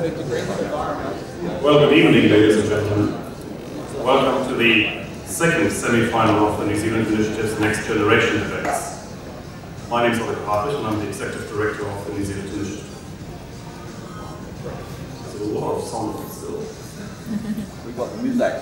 Well, good evening, ladies and gentlemen. Welcome to the second semi-final of the New Zealand Initiative's Next Generation debates. My name is Oliver Hartwig and I'm the Executive Director of the New Zealand Initiative. There's a lot of sound still. We got the music.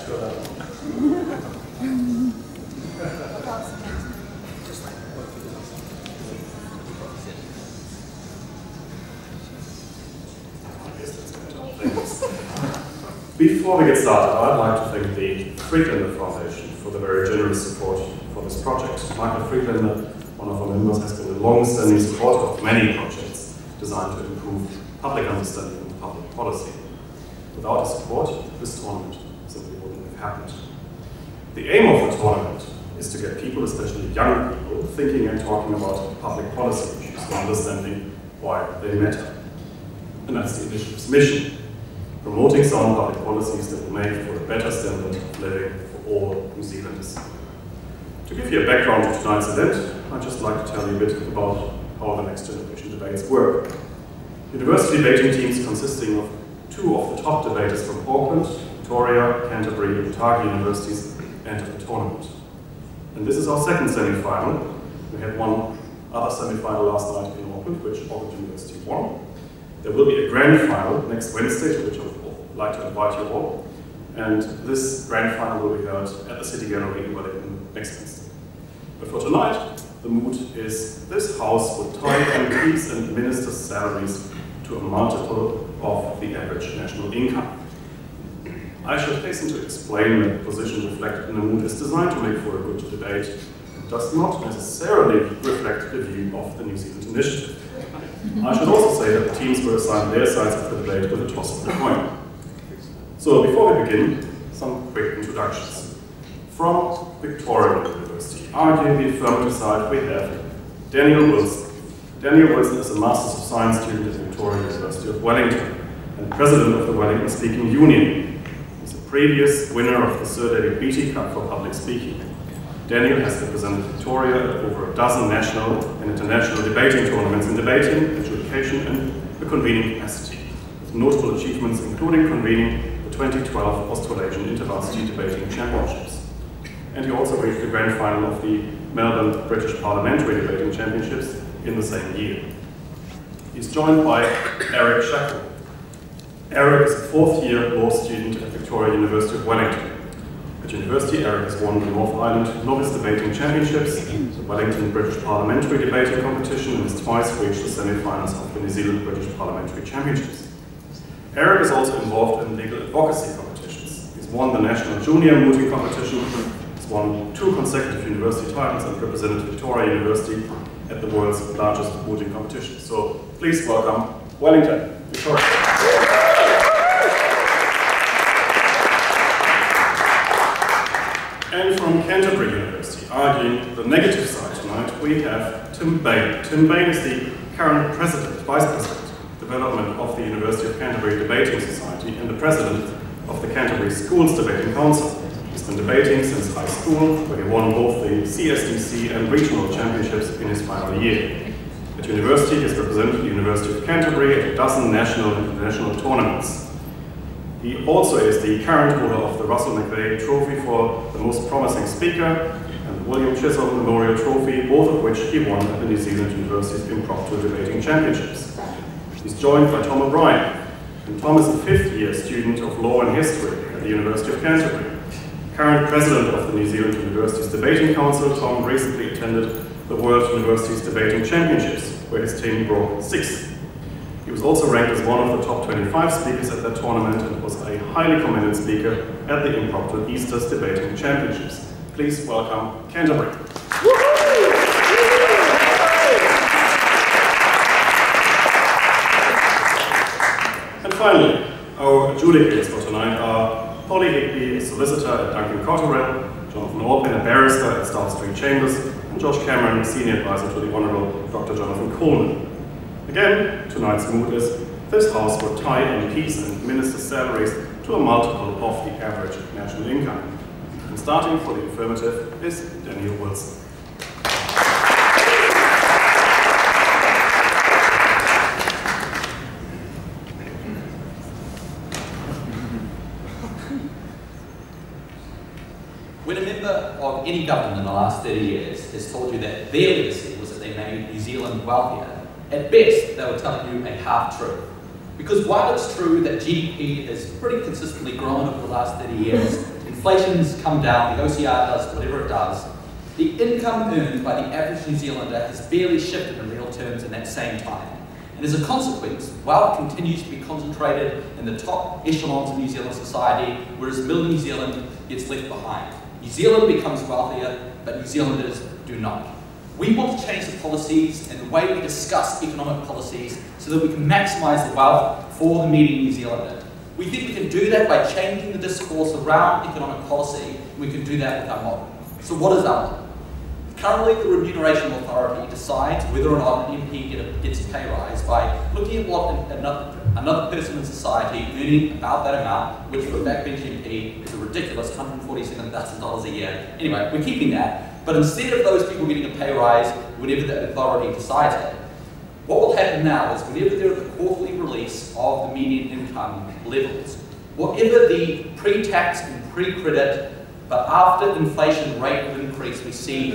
Before we get started, I'd like to thank the Friedlander Foundation for the very generous support for this project. Michael Friedlander, one of our members, has been a long-standing supporter of many projects designed to improve public understanding and public policy. Without his support, this tournament simply wouldn't have happened. The aim of the tournament is to get people, especially young people, thinking and talking about public policy issues and understanding why they matter. And that's the initiative's mission. Promoting sound public policies that will make for a better standard of living for all New Zealanders. To give you a background to tonight's event, I'd just like to tell you a bit about how the Next Generation debates work. University debating teams consisting of two of the top debaters from Auckland, Victoria, Canterbury, and Otago universities enter the tournament. And this is our second semi-final. We had one other semi-final last night in Auckland, which Auckland University won. There will be a grand final next Wednesday, to which I would like to invite you all. And this grand final will be held at the City Gallery in Wellington next Wednesday. But for tonight, the mood is this house would tie MPs and ministers' salaries to a multiple of the average national income. I should hasten to explain that the position reflected in the mood is designed to make for a good debate and does not necessarily reflect the view of the New Zealand Initiative. I should also say that the teams were assigned their sides of the debate with a toss of the coin. So before we begin, some quick introductions. From Victoria University, arguing the affirmative side, we have Daniel Wilson. Daniel Wilson is a Masters of Science student at Victoria University of Wellington and president of the Wellington Speaking Union. He's a previous winner of the Sir David Beatty Cup for public speaking. Daniel has represented Victoria at over a dozen national and international debating tournaments in debating, education, and the convening capacity, with notable achievements including convening the 2012 Australasian InterVarsity Debating Championships. And he also reached the grand final of the Melbourne British Parliamentary Debating Championships in the same year. He's joined by Eric Shackle. Eric is a fourth-year law student at Victoria University of Wellington. At university, Eric has won the North Island Novice Debating Championships, the Wellington British Parliamentary Debating Competition, and has twice reached the semi-finals of the New Zealand British Parliamentary Championships. Eric is also involved in legal advocacy competitions. He's won the National Junior Mooting Competition, he's won 2 consecutive university titles, and represented Victoria University at the world's largest mooting competition. So please welcome Wellington, Victoria. And from Canterbury University, arguing the negative side tonight, we have Tim Bain. Tim Bain is the current Vice President of Development of the University of Canterbury Debating Society and the President of the Canterbury Schools Debating Council. He's been debating since high school, where he won both the CSDC and regional championships in his final year. At university, he has represented the University of Canterbury at a dozen national and international tournaments. He also is the current holder of the Russell McVeigh Trophy for the Most Promising Speaker and the William Chisholm Memorial Trophy, both of which he won at the New Zealand University's Impromptu Debating Championships. He's joined by Tom O'Brien, and Tom is a 5th-year student of Law and History at the University of Canterbury. Current president of the New Zealand University's Debating Council, Tom recently attended the World Universities Debating Championships, where his team broke 6th. He was also ranked as one of the top 25 speakers at that tournament and was a highly commended speaker at the Impromptu Easters Debating Championships. Please welcome Canterbury. And finally, our adjudicators for tonight are Polly Higby, a solicitor at Duncan Cotterell, Jonathan Orpin, a barrister at Stout Street Chambers, and Josh Cameron, a senior advisor to the Honourable Dr. Jonathan Coleman. Again, tonight's mood is this house will tie MPs and ministers' salaries to a multiple of the average national income. And starting for the affirmative is Daniel Wilson. any government in the last 30 years has told you that their legacy was that they made New Zealand wealthier, at best they were telling you a half-truth. Because while it's true that GDP has pretty consistently grown over the last 30 years, inflation's come down, the OCR does whatever it does, the income earned by the average New Zealander has barely shifted in real terms in that same time. And as a consequence, wealth continues to be concentrated in the top echelons of New Zealand society, whereas middle New Zealand gets left behind. New Zealand becomes wealthier, but New Zealanders do not. We want to change the policies and the way we discuss economic policies so that we can maximise the wealth for the median New Zealander. We think we can do that by changing the discourse around economic policy, and we can do that with our model. So what is our model? Currently, the Remuneration Authority decides whether or not an MP gets a pay rise by looking at what another person in society earning about that amount, which for a backbench MP is a ridiculous $147,000 a year. Anyway, we're keeping that, but instead of those people getting a pay rise whenever the authority decides it, what will happen now is whenever there is a quarterly release of the median income levels, whatever the pre-tax and pre-credit but after inflation rate of increase we see,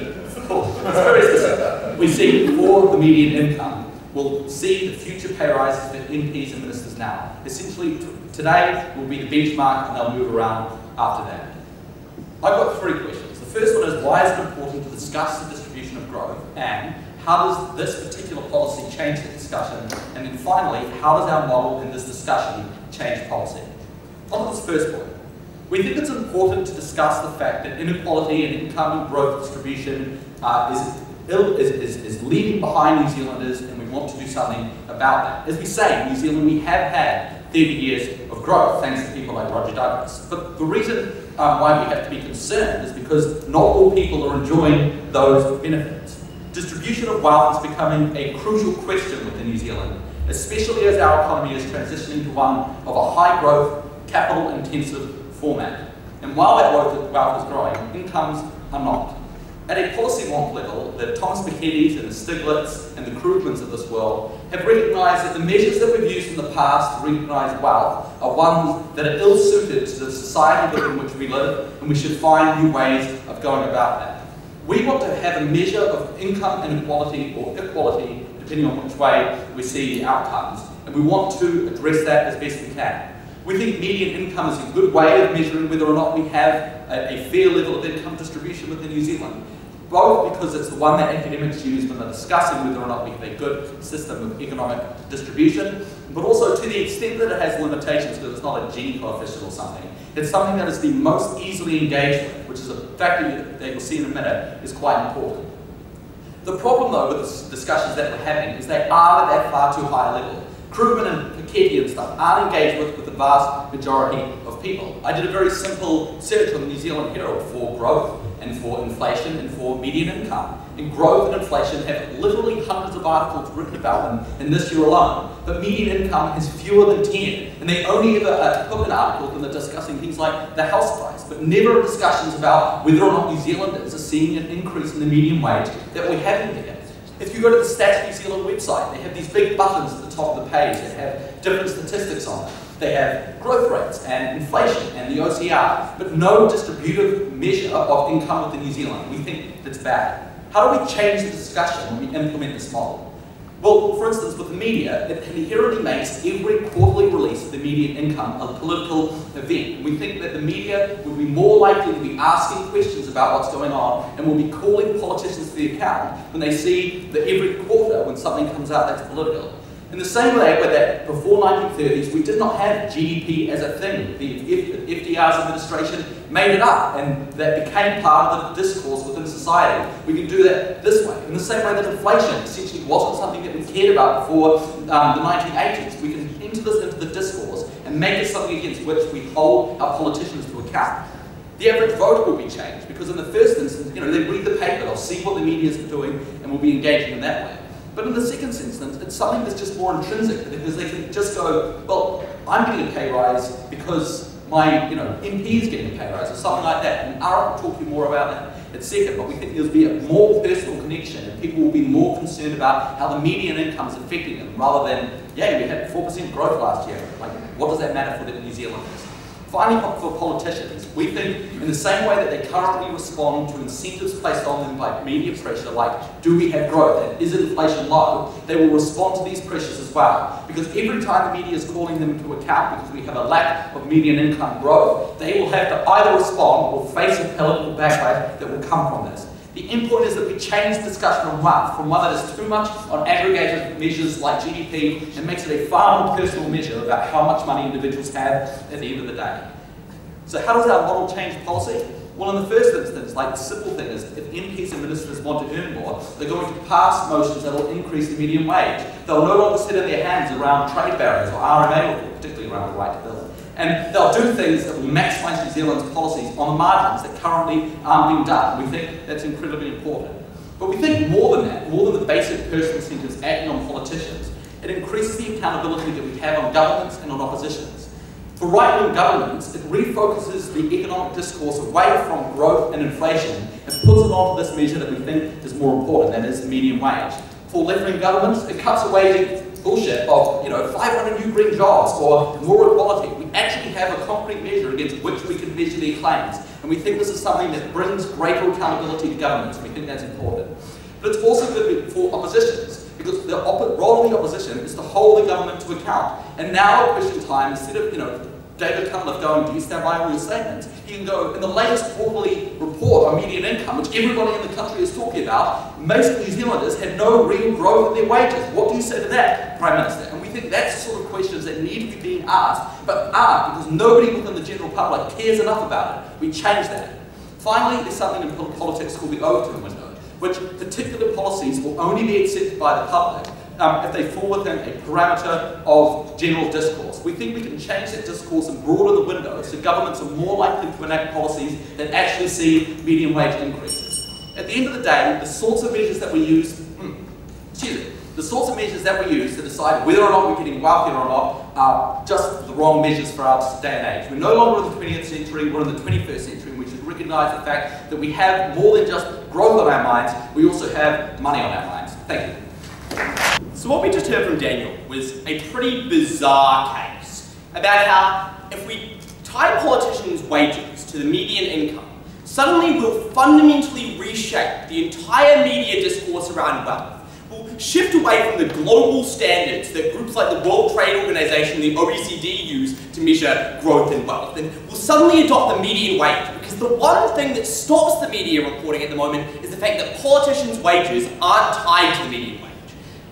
we see for the median income, we'll see the future pay rises for MPs and ministers now. Essentially, today will be the benchmark and they'll move around after that. I've got three questions. The first one is, why is it important to discuss the distribution of growth? And how does this particular policy change the discussion? And then finally, how does our model in this discussion change policy? On to this first point. We think it's important to discuss the fact that inequality and income and growth distribution is leaving behind New Zealanders, and we want to do something about that. As we say, in New Zealand we have had 30 years of growth thanks to people like Roger Douglas. But the reason why we have to be concerned is because not all people are enjoying those benefits. Distribution of wealth is becoming a crucial question within New Zealand, especially as our economy is transitioning to one of a high growth, capital intensive format. And while that wealth is growing, incomes are not. At a policy wonk level, the Thomas Piketty's and the Stiglitz and the Krugmans of this world have recognised that the measures that we've used in the past to recognise wealth are ones that are ill-suited to the society within which we live, and we should find new ways of going about that. We want to have a measure of income inequality or equality, depending on which way we see the outcomes, and we want to address that as best we can. We think median income is a good way of measuring whether or not we have a fair level of income distribution within New Zealand, both because it's the one that academics use when they're discussing whether or not we have a good system of economic distribution, but also to the extent that it has limitations because it's not a Gini coefficient or something. It's something that is the most easily engaged with, which is a factor that you'll see in a minute is quite important. The problem though with the discussions that we're having is they are at that far too high a level. Krugman and Piketty and stuff aren't engaged with the vast majority of people. I did a very simple search on the New Zealand Herald for growth and for inflation and for median income. And growth and inflation have literally hundreds of articles written about them in this year alone. But median income has fewer than 10. And they only ever put an article when they're discussing things like the house price, but never discussions about whether or not New Zealanders are seeing an increase in the median wage that we have in there. If you go to the Stats New Zealand website, they have these big buttons at the top of the page that have different statistics on it. They have growth rates and inflation and the OCR, but no distributive measure of income within New Zealand. We think that's bad. How do we change the discussion when we implement this model? Well, for instance, with the media, it inherently makes every quarterly release of the median income a political event. We think that the media will be more likely to be asking questions about what's going on and will be calling politicians to the account when they see that every quarter when something comes out that's political. In the same way that before 1930s, we did not have GDP as a thing. The FDR's administration made it up, and that became part of the discourse within society. We can do that this way. In the same way that inflation essentially wasn't something that we cared about before the 1980s. We can enter this into the discourse and make it something against which we hold our politicians to account. The average voter will be changed, because in the first instance, they read the paper, they'll see what the media is doing, and will be engaging in that way. But in the second instance, it's something that's just more intrinsic, because they can just go, well, I'm getting a pay rise because my MP is getting a pay rise, or something like that. And Ara will talk to you more about that in a second, but we think there'll be a more personal connection, and people will be more concerned about how the median income is affecting them, rather than, yeah, we had 4% growth last year. Like, what does that matter for the New Zealanders? Finally, for politicians, we think in the same way that they currently respond to incentives placed on them by media pressure, like do we have growth and is inflation low, they will respond to these pressures as well. Because every time the media is calling them to account because we have a lack of median income growth, they will have to either respond or face a political backlash that will come from this. The end point is that we change discussion on wealth from one that is too much on aggregated measures like GDP and makes it a far more personal measure about how much money individuals have at the end of the day. So how does our model change policy? Well, in the first instance, like the simple thing is, if MPs and ministers want to earn more, they're going to pass motions that will increase the median wage. They'll no longer sit in their hands around trade barriers or RMA reform, particularly around the right to build. And they'll do things that will maximise New Zealand's policies on the margins that currently aren't being done. We think that's incredibly important. But we think more than that, more than the basic personal incentives acting on politicians, it increases the accountability that we have on governments and on oppositions. For right-wing governments, it refocuses the economic discourse away from growth and inflation and puts it onto this measure that we think is more important, that is the median wage. For left-wing governments, it cuts away bullshit of 500 new green jobs or more equality. We actually have a concrete measure against which we can measure their claims, and we think this is something that brings greater accountability to governments. We think that's important. But it's also good for oppositions, because the role of the opposition is to hold the government to account. And now at question time, instead of David Cunliffe going, do you stand by all your statements? You can go, in the latest quarterly report on median income, which everybody in the country is talking about, most New Zealanders had no real growth in their wages. What do you say to that, Prime Minister? And we think that's the sort of questions that need to be being asked, but aren't, because nobody within the general public cares enough about it. We change that. Finally, there's something in politics called the Overton window, which particular policies will only be accepted by the public if they fall within a parameter of general discourse. We think we can change that discourse and broaden the window so governments are more likely to enact policies that actually see median wage increases. At the end of the day, the sorts of measures that we use, to decide whether or not we're getting wealthier or not are just the wrong measures for our day and age. We're no longer in the 20th century, we're in the 21st century, and we should recognise the fact that we have more than just growth on our minds, we also have money on our minds. Thank you. So what we just heard from Daniel was a pretty bizarre case about how if we tie politicians' wages to the median income, suddenly we'll fundamentally reshape the entire media discourse around wealth. We'll shift away from the global standards that groups like the World Trade Organization and the OECD use to measure growth and wealth, and we'll suddenly adopt the median wage, because the one thing that stops the media reporting at the moment is the fact that politicians' wages aren't tied to the median wage.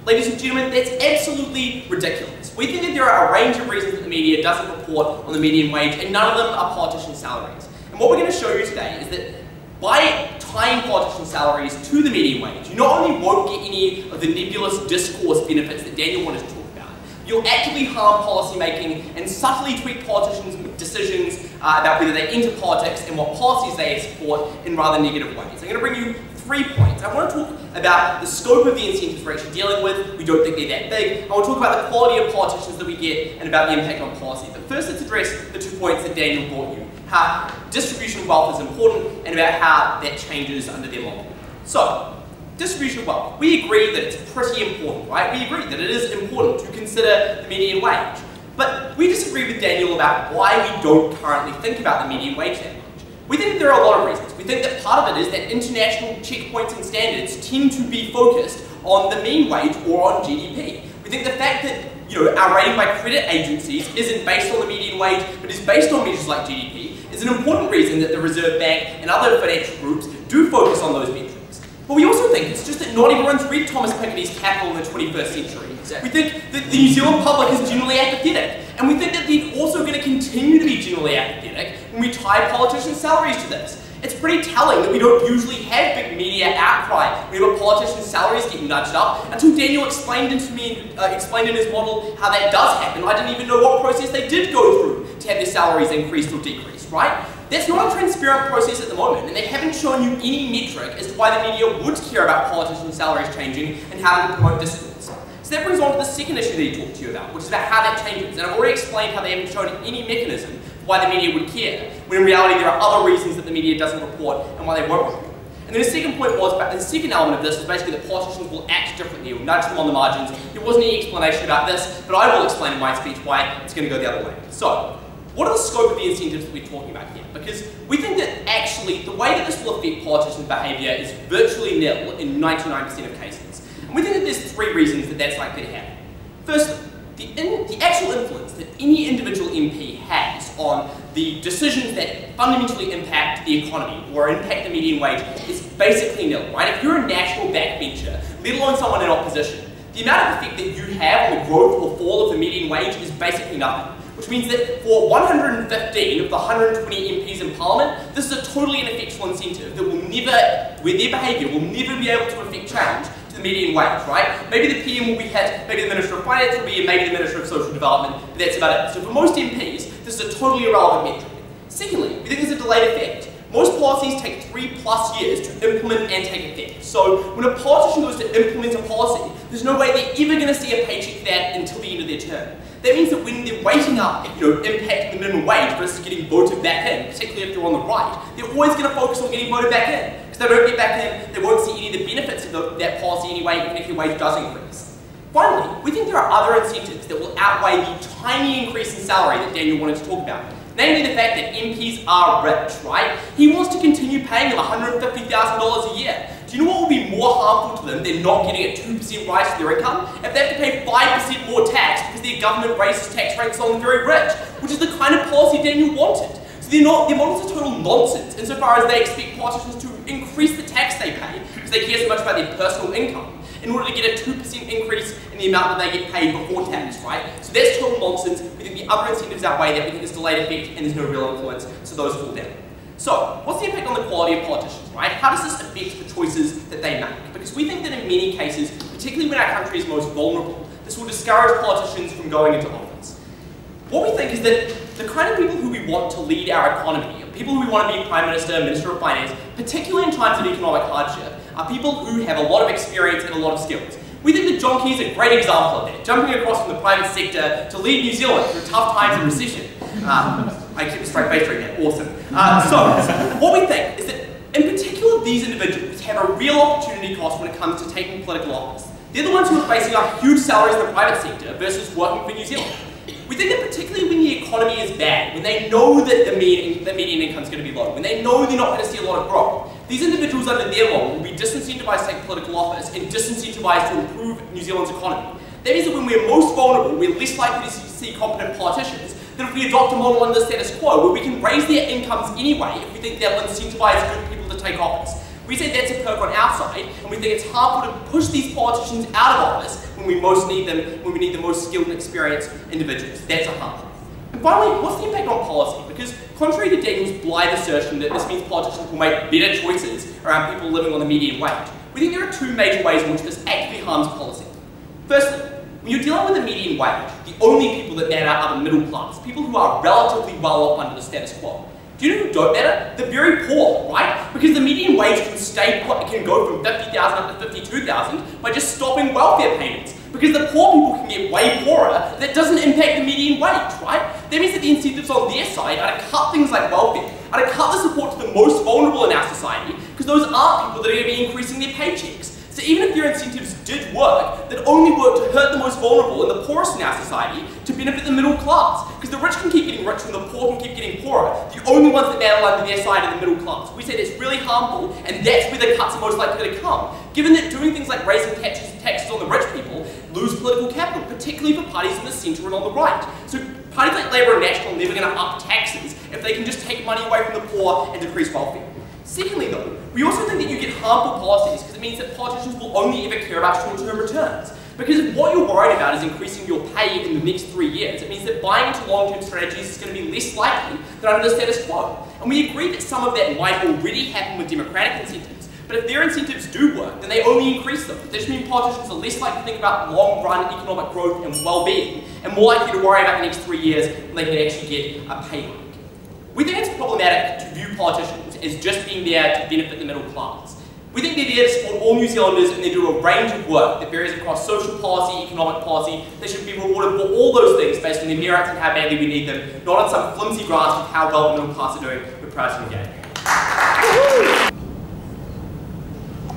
Ladies and gentlemen, that's absolutely ridiculous. We think that there are a range of reasons that the media doesn't report on the median wage, and none of them are politicians' salaries. And what we're going to show you today is that by tying politicians' salaries to the median wage, you not only won't get any of the nebulous discourse benefits that Daniel wanted to talk about, you'll actively harm policy making and subtly tweak politicians' decisions about whether they enter politics and what policies they support in rather negative ways. I'm going to bring you 3 points. I want to talk about the scope of the incentives we're actually dealing with. We don't think they're that big. I want to talk about the quality of politicians that we get and about the impact on policy. But first, let's address the 2 points that Daniel brought you. How distribution of wealth is important and about how that changes under their model. So, distribution of wealth. We agree that it's pretty important, right? We agree that it is important to consider the median wage. But we disagree with Daniel about why we don't currently think about the median wage that much. We think that there are a lot of reasons. We think that part of it is that international checkpoints and standards tend to be focused on the mean wage or on GDP. We think the fact that our rating by credit agencies isn't based on the median wage, but is based on measures like GDP, is an important reason that the Reserve Bank and other financial groups do focus on those metrics. But we also think it's just that not everyone's read Thomas Piketty's Capital in the 21st century. Exactly. We think that the New Zealand public is generally apathetic, and we think that they're also going to continue to be generally apathetic when we tie politicians' salaries to this. It's pretty telling that we don't usually have big media outcry whenever politicians' salaries get nudged up, until Daniel explained in his model how that does happen. I didn't even know what process they did go through to have their salaries increased or decreased, right? That's not a transparent process at the moment, and they haven't shown you any metric as to why the media would care about politicians' salaries changing and how to promote discourse. So that brings on to the second issue that he talked to you about, which is about how that changes. And I've already explained how they haven't shown any mechanism why the media would care, when in reality there are other reasons that the media doesn't report and why they won't report. And then the second point was, the second element of this was basically that politicians will act differently, or nudge them on the margins. There wasn't any explanation about this, but I will explain in my speech why it's going to go the other way. So, What are the scope of the incentives that we're talking about here? Because we think that actually the way that this will affect politicians' behaviour is virtually nil in 99% of cases. And we think that there's 3 reasons that that's likely to happen. Firstly, the actual influence that any individual MP has on the decisions that fundamentally impact the economy or impact the median wage is basically nil, right? If you're a national backbencher, let alone someone in opposition, the amount of effect that you have on the growth or fall of the median wage is basically nothing. Which means that for 115 of the 120 MPs in Parliament, this is a totally ineffectual incentive that will never, where their behaviour will never be able to affect change to the median wage, right? Maybe the PM will be hit, maybe the Minister of Finance will be hit, maybe the Minister of Social Development, but that's about it. So for most MPs, this is a totally irrelevant metric. Secondly, we think there's a delayed effect. Most policies take 3+ years to implement and take effect. So when a politician goes to implement a policy, there's no way they're ever going to see a paycheck for that until the end of their term. That means that when they're waiting up, impacting the minimum wage versus getting voted back in, particularly if they're on the right, they're always going to focus on getting voted back in. Because they don't get back in, they won't see any of the benefits of that policy anyway, even if your wage does increase. Finally, we think there are other incentives that will outweigh the tiny increase in salary that Daniel wanted to talk about. Namely the fact that MPs are rich, right? He wants to continue paying them $150,000 a year. Do you know what will be more harmful to them than not getting a 2% rise to their income? If they have to pay 5% more tax because their government raises tax rates on the very rich, which is the kind of policy Daniel wanted. So their models are total nonsense insofar as they expect politicians to increase the tax they pay because they care so much about their personal income in order to get a 2% increase in the amount that they get paid before tax, right? So that's total nonsense. We think the other incentives outweigh that. We think there's delayed effect and there's no real influence, so those fall down. So, what's the impact on the quality of politicians, right? How does this affect the choices that they make? Because we think that in many cases, particularly when our country is most vulnerable, this will discourage politicians from going into office. What we think is that the kind of people who we want to lead our economy, people who we want to be Prime Minister, Minister of Finance, particularly in times of economic hardship, are people who have a lot of experience and a lot of skills. We think that John Key is a great example of that, jumping across from the private sector to lead New Zealand through tough times of recession. I keep a straight face during that, awesome. So, what we think is that, in particular, these individuals have a real opportunity cost when it comes to taking political office. They're the ones who are facing up huge salaries in the private sector versus working for New Zealand. We think that particularly when the economy is bad, when they know that the median income is going to be low, when they know they're not going to see a lot of growth, these individuals under their model will be disincentivised to take political office and disincentivised to improve New Zealand's economy. That means that when we're most vulnerable, we're less likely to see competent politicians than if we adopt a model under the status quo, where we can raise their incomes anyway if we think they'll incentivise good people to take office. We say that's a perk on our side, and we think it's harmful to push these politicians out of office when we most need them, when we need the most skilled and experienced individuals. That's a harm. And finally, what's the impact on policy? Because contrary to Daniel's blithe assertion that this means politicians will make better choices around people living on the median wage, we think there are 2 major ways in which this actively harms policy. Firstly, when you're dealing with a median wage, the only people that matter are the middle class, people who are relatively well off under the status quo. Do you know who don't matter? The very poor, right? Because the median wage can go from 50,000 up to 52,000 by just stopping welfare payments. Because the poor people can get way poorer, that doesn't impact the median wage, right? That means that the incentives on their side are to cut things like welfare, are to cut the support to the most vulnerable in our society, because those aren't people that are going to be increasing their paychecks. So even if their incentives did work, they'd only work to hurt the most vulnerable and the poorest in our society to benefit the middle class. Because the rich can keep getting richer and the poor can keep getting poorer. The only ones that matter under their side are the middle class. We say that's really harmful, and that's where the cuts are most likely to come. Given that doing things like raising taxes on the rich people lose political capital, particularly for parties in the centre and on the right. So parties like Labour and National are never going to up taxes if they can just take money away from the poor and decrease welfare. Secondly though, we also think that you get harmful policies because it means that politicians will only ever care about short-term returns. Because if what you're worried about is increasing your pay in the next 3 years, it means that buying into long-term strategies is going to be less likely than under the status quo. And we agree that some of that might already happen with democratic incentives, but if their incentives do work, then they only increase them. This means politicians are less likely to think about long-run economic growth and well-being, and more likely to worry about the next 3 years when they can actually get a pay hike. We think it's problematic to view politicians as just being there to benefit the middle class. We think they're there to support all New Zealanders and they do a range of work that varies across social policy, economic policy. They should be rewarded for all those things based on their merits and how badly we need them, not on some flimsy grasp of how well the middle class are doing. We're proud to engage.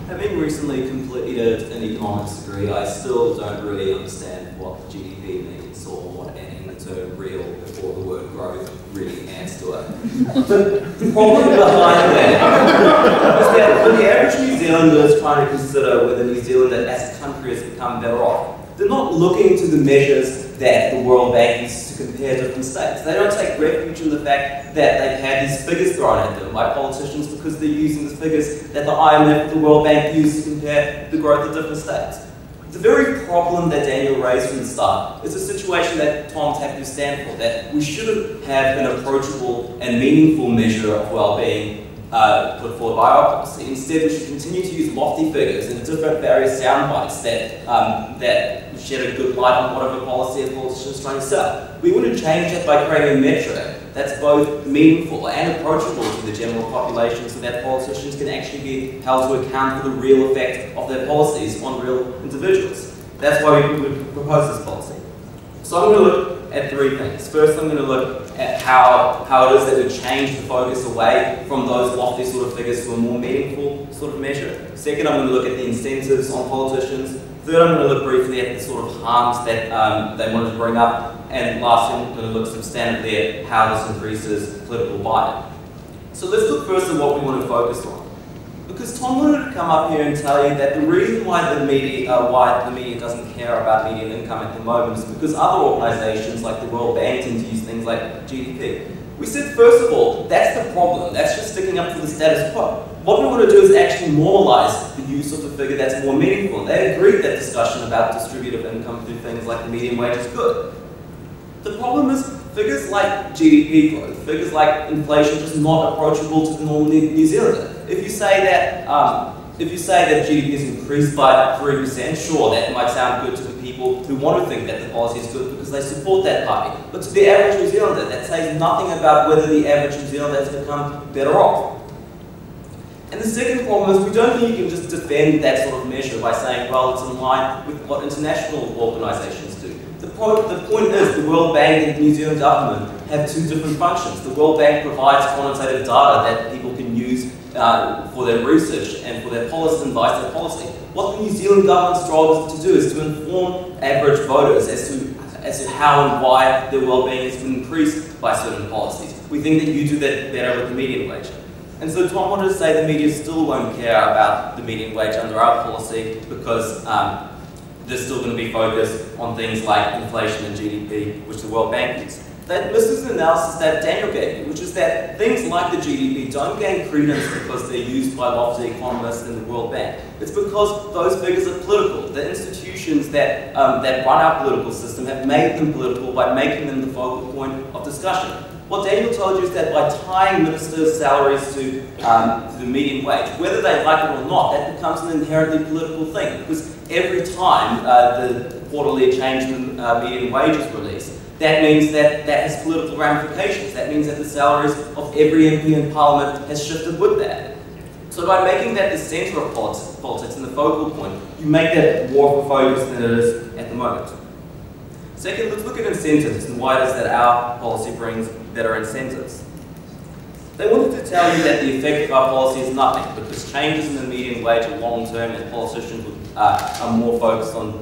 Having recently completed an economics degree, I still don't really understand what GDP means or what N the term real before the word growth really adds to it. But the problem behind that is that when the average New Zealander is trying to consider whether New Zealand as a country has become better off, they're not looking to the measures that the World Bank uses to compare different states. They don't take refuge in the fact that they've had these figures thrown at them by politicians because they're using the figures that the IMF, the World Bank use to compare the growth of different states. The very problem that Daniel raised from the start is a situation that Tom's happy to stand for, that we shouldn't have an approachable and meaningful measure of well-being put forward by our policy. Instead, we should continue to use lofty figures and different various sound bites that shed a good light on whatever policy a politician is trying to sell. We want to change that by creating a metric that's both meaningful and approachable to the general population so that politicians can actually be held to account for the real effect of their policies on real individuals. That's why we would propose this policy. So I'm going to look at three things. First, I'm going to look at how it is that we change the focus away from those lofty sort of figures to a more meaningful sort of measure. Second, I'm going to look at the incentives on politicians. Third, I'm going to look briefly at the sort of harms that they wanted to bring up. And lastly, I'm going to look substantively at how this increases political buy-in. So let's look first at what we want to focus on. Because Tom wanted to come up here and tell you that the reason why the media doesn't care about median income at the moment is because other organisations like the World Bank tend to use things like GDP. We said, first of all, that's the problem. That's just sticking up for the status quo. What we want to do is actually normalise the use of a figure that's more meaningful. And they agreed that discussion about distributive income through things like the median wage is good. The problem is figures like GDP growth, figures like inflation, just not approachable to the normal New Zealander. If you say that GDP is increased by 3%, sure, that might sound good to the people who want to think that the policy is good because they support that party. But to the average New Zealander, that says nothing about whether the average New Zealander has become better off. And the second problem is we don't think you can just defend that sort of measure by saying, well, it's in line with what international organisations do. The point is the World Bank and the New Zealand government have two different functions. The World Bank provides quantitative data that people can use for their research and for their policy and advise their policy. What the New Zealand government's job is to do is to inform average voters as to how and why their well-being has been increased by certain policies. We think that you do that better with the median wage. And so Tom wanted to say the media still won't care about the median wage under our policy because they're still going to be focused on things like inflation and GDP, which the World Bank uses. That misses the analysis that Daniel gave you, which is that things like the GDP don't gain credence because they're used by lofty economists in the World Bank. It's because those figures are political. The institutions that run our political system have made them political by making them the focal point of discussion. What Daniel told you is that by tying ministers' salaries to the median wage, whether they like it or not, that becomes an inherently political thing. Because every time the quarterly change in median wage is released, that means that has political ramifications. That means that the salaries of every MP in Parliament has shifted with that. So by making that the centre of politics and the focal point, you make that more of a focus than it is at the moment. Second, let's look at incentives and why it is that our policy brings better incentives. They wanted to tell you that the effect of our policy is nothing because changes in the median wage are long-term and politicians are more focused on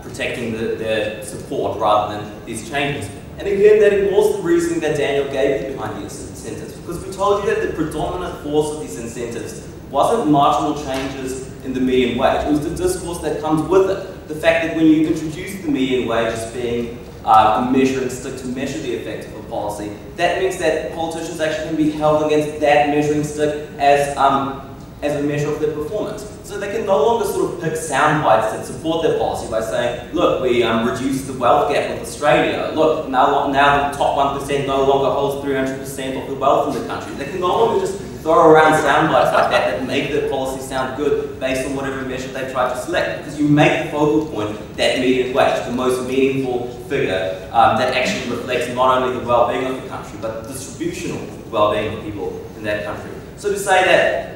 protecting their support rather than these changes. And again, that ignores the reasoning that Daniel gave you behind these incentives because we told you that the predominant force of these incentives wasn't marginal changes in the median wage, it was the discourse that comes with it. The fact that when you introduce the median wage as being a measuring stick to measure the effect of a policy, that means that politicians actually can be held against that measuring stick as a measure of their performance. So they can no longer sort of pick sound bites that support their policy by saying, look, we reduced the wealth gap with Australia. Look, now the top 1% no longer holds 300% of the wealth in the country. They can no longer just throw around sound bites like that make their policy sound good based on whatever measure they try to select. Because you make the focal point that median wage, the most meaningful figure that actually reflects not only the well-being of the country, but the distributional well-being of people in that country. So to say that,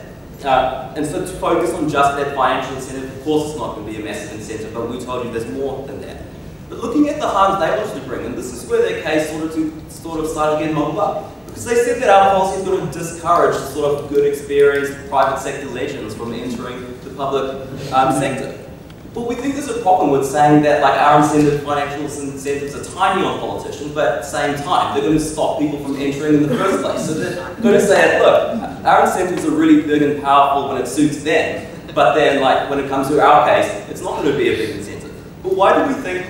and so to focus on just that financial incentive, of course it's not going to be a massive incentive, but we told you there's more than that. But looking at the harms they wanted to bring, and this is where their case sort of started getting muddled up. Because they said that our policy is going to discourage sort of good experienced private sector legends from entering the public sector. Well, we think there's a problem with saying that like our financial incentives are tiny on politicians, but at the same time, they're going to stop people from entering in the first place. So they're going to say, look, our incentives are really big and powerful when it suits them, but then like when it comes to our case, it's not going to be a big incentive. But why do we think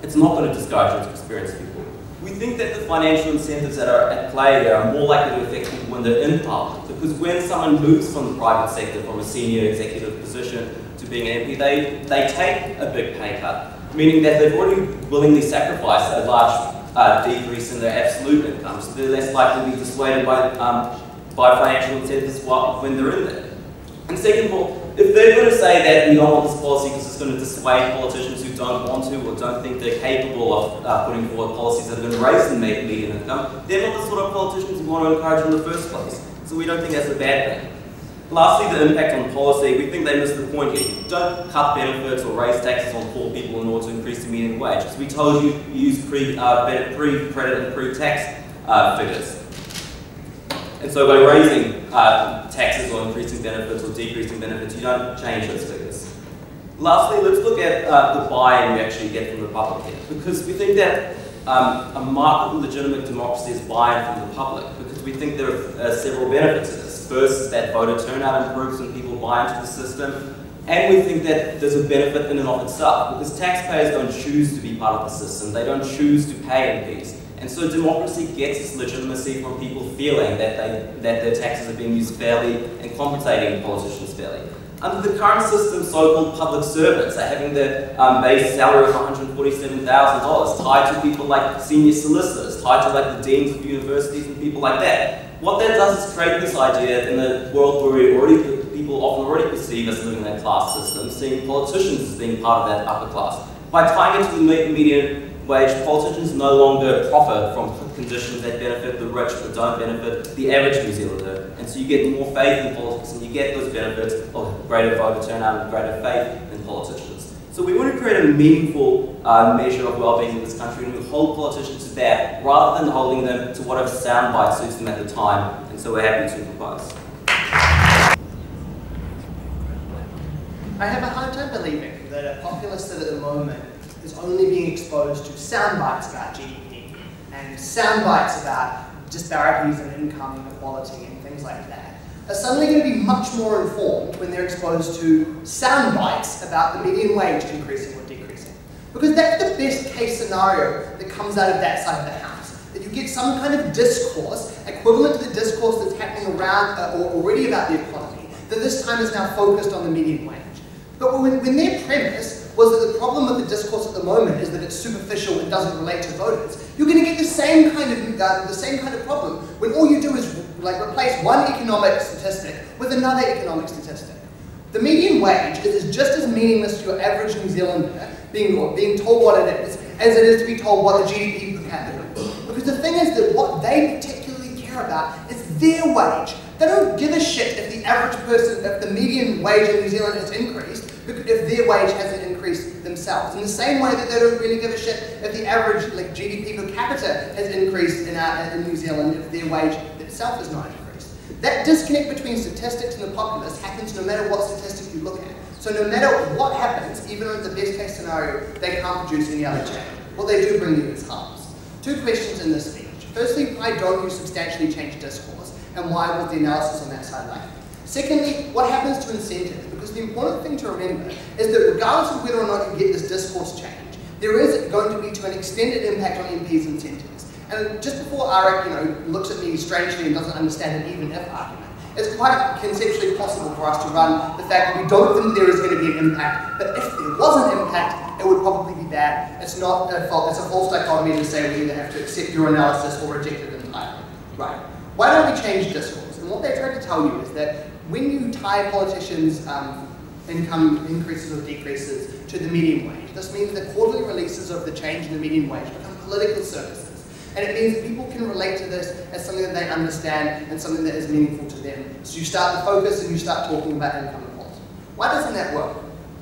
it's not going to discourage experienced people? We think that the financial incentives that are at play here are more likely to affect people when they're in Parliament, because when someone moves from the private sector, from a senior executive position to being an MP, they take a big pay cut, meaning that they've already willingly sacrificed a large decrease in their absolute income, so they're less likely to be dissuaded by financial incentives when they're in there. And second of all, if they're going to say that we don't want this policy because it's going to dissuade politicians who don't want to or don't think they're capable of putting forward policies that are going to raise the median income, they're not the sort of politicians we want to encourage in the first place. So we don't think that's a bad thing. Lastly, the impact on policy. We think they missed the point here. Don't cut benefits or raise taxes on poor people in order to increase the median wage. As we told you, use pre-credit and pre-tax figures. And so by raising taxes or increasing benefits or decreasing benefits, you don't change those figures. Lastly, let's look at the buy-in we actually get from the public here, because we think that a mark of legitimate democracy is buy-in from the public, because we think there are several benefits to this. First is that voter turnout improves when people buy into the system, and we think that there's a benefit in and of itself, because taxpayers don't choose to be part of the system, they don't choose to pay MPs. And so democracy gets its legitimacy from people feeling that their taxes are being used fairly and compensating politicians fairly. Under the current system, so-called public servants are having their base salary of $147,000 tied to people like senior solicitors, tied to like the deans of universities and people like that. What that does is create this idea in a world where people often already perceive us living in that class system, seeing politicians as being part of that upper class. By tying it to the median wage, politicians no longer profit from conditions that benefit the rich but don't benefit the average New Zealander. And so you get more faith in politics and you get those benefits of greater voter turnout and greater faith in politicians. So we want to create a meaningful measure of well-being in this country, and we hold politicians to that rather than holding them to whatever soundbite suits them at the time. And so we're happy to propose. I have a hard time believing that a populace that at the moment is only being exposed to sound bites about GDP and sound bites about disparities in income inequality and things like that are suddenly going to be much more informed when they're exposed to sound bites about the median wage increasing or decreasing. Because that's the best case scenario that comes out of that side of the house. That you get some kind of discourse equivalent to the discourse that's happening around or already about the economy, that this time is now focused on the median wage. But when their premise was that the problem with the discourse at the moment is that it's superficial and doesn't relate to voters, you're going to get the same kind of problem when all you do is like replace one economic statistic with another economic statistic. The median wage is just as meaningless to your average New Zealander being told what it is as it is to be told what the GDP per capita is. Because the thing is that what they particularly care about is their wage. They don't give a shit if the average person, if the median wage in New Zealand has increased, if their wage hasn't increased themselves. In the same way that they don't really give a shit if the average GDP per capita has increased in New Zealand, if their wage itself has not increased. That disconnect between statistics and the populace happens no matter what statistic you look at. So no matter what happens, even in the best case scenario, they can't produce any other change. What they do bring you is harms. Two questions in this speech. Firstly, why don't you substantially change discourse? And why was the analysis on that side lacking? Secondly, what happens to incentives? Because the important thing to remember is that regardless of whether or not you get this discourse change, there is going to be to an extended impact on MPs' incentives. And just before Arik, looks at me strangely and doesn't understand an even if argument, it's quite conceptually possible for us to run the fact that we don't think there is going to be an impact, but if there was an impact, it would probably be bad. It's not a fault, it's a false dichotomy to say we either have to accept your analysis or reject it entirely. Right. Why don't we change discourse? And what they try to tell you is that when you tie politicians' income increases or decreases to the median wage, this means that quarterly releases of the change in the median wage become political services. And it means that people can relate to this as something that they understand and something that is meaningful to them. So you start to focus and you start talking about income inequality. Why doesn't that work?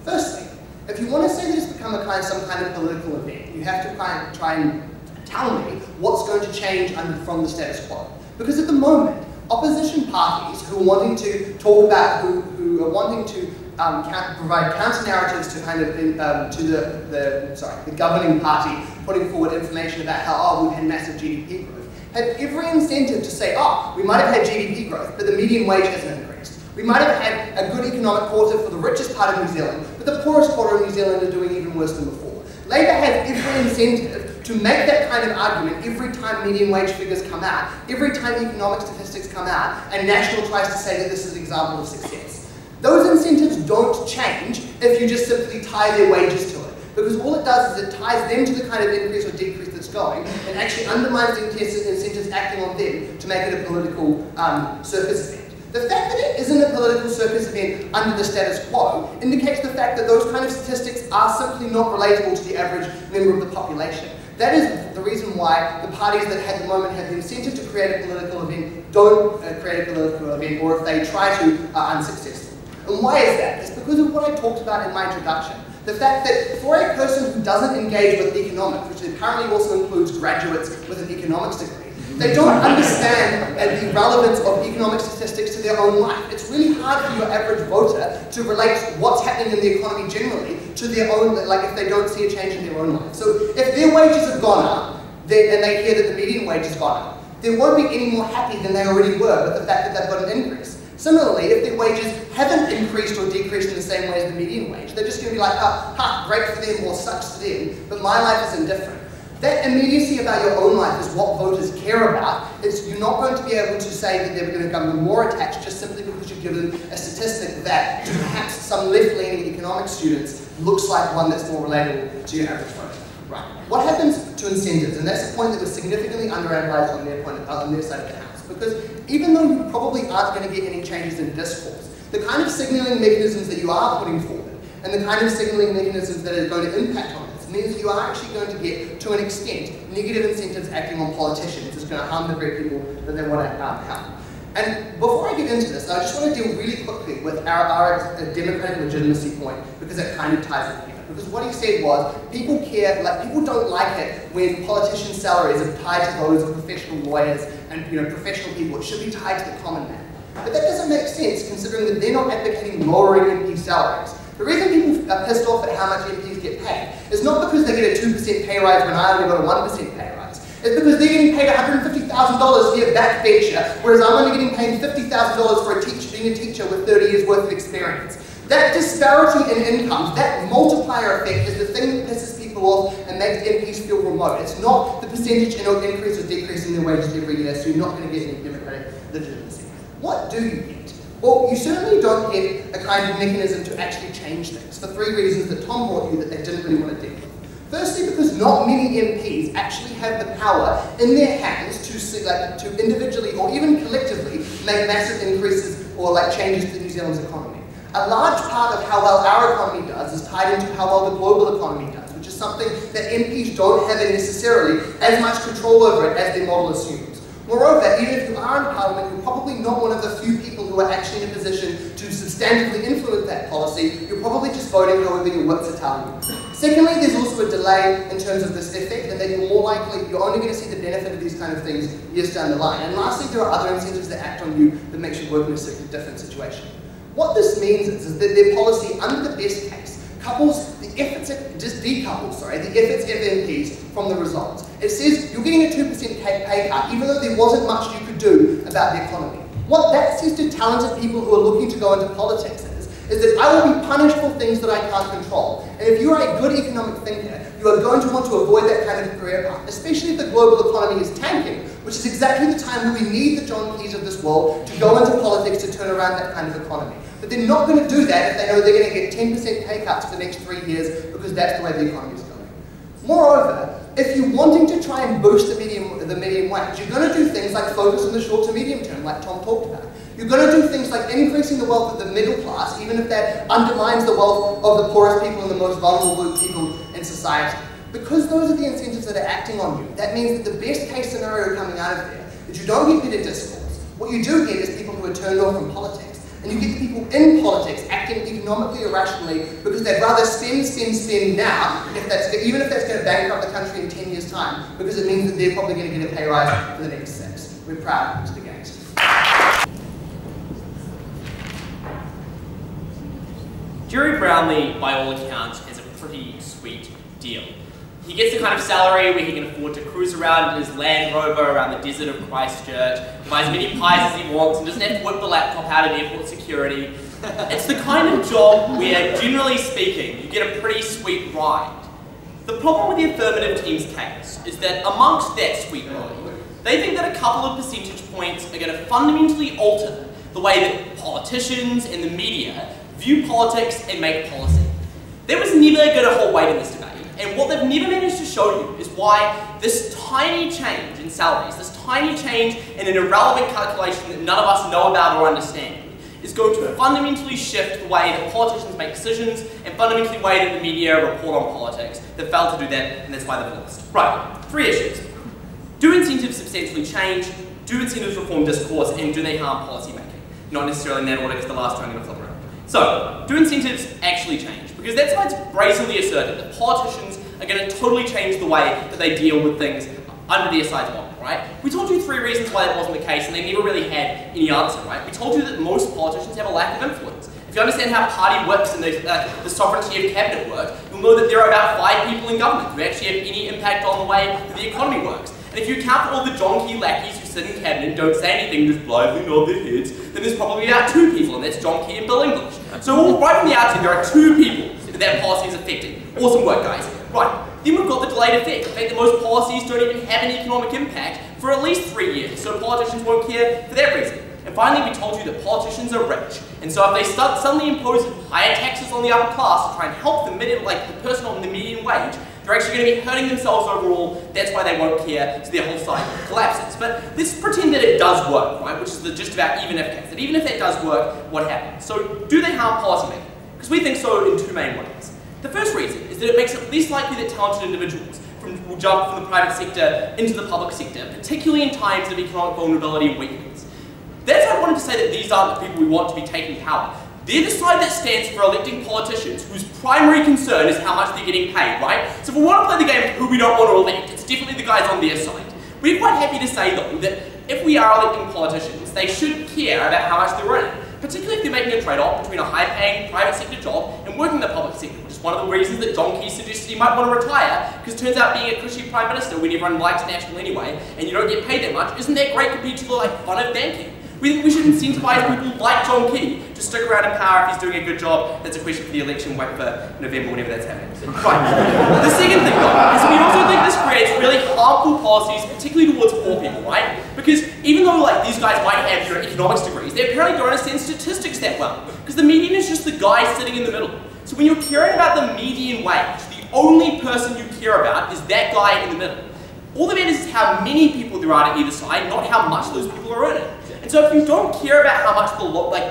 Firstly, if you want to say that it's become some kind of political event, you have to try and tell me what's going to change from the status quo. Because at the moment, opposition parties who are wanting to talk about, who are wanting to provide counter narratives to kind of the governing party putting forward information about how we've had massive GDP growth, have every incentive to say, we might have had GDP growth, but the median wage hasn't increased. We might have had a good economic quarter for the richest part of New Zealand, but the poorest quarter of New Zealand are doing even worse than before. Labour has every incentive to make that kind of argument every time median wage figures come out, every time economic statistics come out, and National tries to say that this is an example of success. Those incentives don't change if you just simply tie their wages to it, because all it does is it ties them to the kind of increase or decrease that's going, and actually undermines the incentives acting on them to make it a political circus event. The fact that it isn't a political circus event under the status quo indicates the fact that those kind of statistics are simply not relatable to the average member of the population. That is the reason why the parties that at the moment have the incentive to create a political event don't create a political event, or if they try to, are unsuccessful. And why is that? It's because of what I talked about in my introduction. The fact that for a person who doesn't engage with economics, which apparently also includes graduates with an economics degree, they don't understand the relevance of economic statistics to their own life. It's really hard for your average voter to relate what's happening in the economy generally to their own, like if they don't see a change in their own life. So if their wages have gone up, and they hear that the median wage has gone up, they won't be any more happy than they already were with the fact that they've got an increase. Similarly, if their wages haven't increased or decreased in the same way as the median wage, they're just going to be like, great for them or sucks to them, but my life is indifferent. That immediacy about your own life is what voters care about. You're not going to be able to say that they're going to become more attached just simply because you've given a statistic that to perhaps some left-leaning economics students looks like one that's more relatable to your average voter. Right. What happens to incentives? And that's a point that was significantly underanalyzed on their side of the house. Because even though you probably aren't going to get any changes in discourse, the kind of signalling mechanisms that you are putting forward and the kind of signalling mechanisms that are going to impact on this means that you are actually going to get, to an extent, negative incentives acting on politicians. It's going to harm the very people that they want to help. And before I get into this, I just want to deal really quickly with our democratic legitimacy point, because it kind of ties it together. Because what he said was, people care, people don't like it when politicians' salaries are tied to those of professional lawyers and professional people. It should be tied to the common man. But that doesn't make sense, considering that they're not advocating lowering MP salaries. The reason people are pissed off at how much MPs get paid is not because they get a 2% pay rise when I only got a 1% pay rise. It's because they're getting paid $150,000 to be a backbencher, whereas I'm only getting paid $50,000 for being a teacher with 30 years worth of experience. That disparity in incomes, that multiplier effect, is the thing that pisses people off and makes MPs feel remote. It's not the percentage increase or decrease in their wages every year, so you're not going to get any democratic legitimacy. What do you get? Well, you certainly don't get a kind of mechanism to actually change things, for three reasons that Tom brought you that they didn't really want to deal with. Firstly, because not many MPs actually have the power in their hands to individually or even collectively make massive increases or changes to New Zealand's economy. A large part of how well our economy does is tied into how well the global economy does, which is something that MPs don't have necessarily as much control over it as their model assumes. Moreover, even if you are in Parliament, you're probably not one of the few people who are actually in a position to substantively influence that policy. You're probably just voting however your wits are telling you. Secondly, there's also a delay in terms of this effect, and that you're only going to see the benefit of these kind of things years down the line. And lastly, there are other incentives that act on you that makes you work in a different situation. What this means is that their policy, under the best case, couples the efforts, the efforts of MPs from the results. It says you're getting a 2% pay cut, even though there wasn't much you could do about the economy. What that says to talented people who are looking to go into politics is that I will be punished for things that I can't control. And if you're a good economic thinker, you are going to want to avoid that kind of career path, especially if the global economy is tanking, which is exactly the time when we need the John Keys of this world to go into politics to turn around that kind of economy. But they're not going to do that if they know they're going to get 10% pay cuts for the next 3 years, because that's the way the economy is going. Moreover, if you're wanting to try and boost the median wage, you're going to do things like focus on the short to medium term, like Tom talked about. You're going to do things like increasing the wealth of the middle class, even if that undermines the wealth of the poorest people and the most vulnerable people in society. Because those are the incentives that are acting on you, that means that the best case scenario coming out of there is you don't get better discourse. What you do get is people who are turned off from politics. And you get the people in politics acting economically irrationally because they'd rather spend now, even if that's going to bankrupt the country in 10 years' time, because it means that they're probably going to get a pay rise for the next 6. We're proud to the games. Jerry Brownlee, by all accounts, has a pretty sweet deal. He gets the kind of salary where he can afford to cruise around in his Land Rover around the desert of Christchurch, buy as many pies as he wants, and doesn't have to whip the laptop out of airport security. It's the kind of job where, generally speaking, you get a pretty sweet ride. The problem with the affirmative team's case is that amongst that sweet ride, they think that a couple of percentage points are going to fundamentally alter the way that politicians and the media view politics and make policy. That was never going to hold weight in this debate. And what they've never managed to show you is why this tiny change in salaries, this tiny change in an irrelevant calculation that none of us know about or understand, is going to fundamentally shift the way that politicians make decisions and fundamentally the way that the media report on politics. They've failed to do that, and that's why they've lost. Right, 3 issues. Do incentives substantially change? Do incentives reform discourse? And do they harm policy making? Not necessarily in that order, because the last two I'm going to flip around. So, do incentives actually change? Because that's why it's brazenly asserted that politicians are going to totally change the way that they deal with things under the SI's model, right? We told you 3 reasons why that wasn't the case, and they never really had any answer, right? We told you that most politicians have a lack of influence. If you understand how party works and the sovereignty of cabinet work, you'll know that there are about 5 people in government who actually have any impact on the way that the economy works. And if you account for all the John Key lackeys who sit in cabinet and don't say anything, just blithely nod their heads, then there's probably about 2 people, and that's John Key and Bill English. So right from the outset, there are 2 people that policy is affecting. Awesome work, guys. Right, then we've got the delayed effect. The fact that most policies don't even have an economic impact for at least 3 years, so politicians won't care for that reason. And finally, we told you that politicians are rich, and so if they start suddenly impose higher taxes on the upper class to try and help the person on the median wage, they're actually going to be hurting themselves overall. That's why they won't care, so their whole side collapses. But let's pretend that it does work, right? Which is the just about even if case. That even if that does work, what happens? So, do they harm policymaking? Because we think so in 2 main ways. The first reason is that it makes it less likely that talented individuals will jump from the private sector into the public sector, particularly in times of economic vulnerability and weakness. That's why I wanted to say that these aren't the people we want to be taking power. They're the side that stands for electing politicians whose primary concern is how much they're getting paid, right? So if we want to play the game of who we don't want to elect, it's definitely the guys on their side. We're quite happy to say, though, that if we are electing politicians, they should care about how much they're earning, particularly if they're making a trade-off between a high-paying private sector job and working in the public sector, which is one of the reasons that John Key suggested he might want to retire, because it turns out being a cushy prime minister when everyone likes national anyway, and you don't get paid that much, isn't that great compared to the fun of banking? We think we should incentivize people like John Key to stick around in power if he's doing a good job. That's a question for the election, wait for November, whenever that's happening. Right. The second thing, though, is we also think this creates really harmful policies, particularly towards poor people, right? Because even though these guys might have economics degrees, they apparently don't understand statistics that well. Because the median is just the guy sitting in the middle. So when you're caring about the median wage, the only person you care about is that guy in the middle. All that matters is how many people there are to either side, not how much those people are earning. And so if you don't care about how much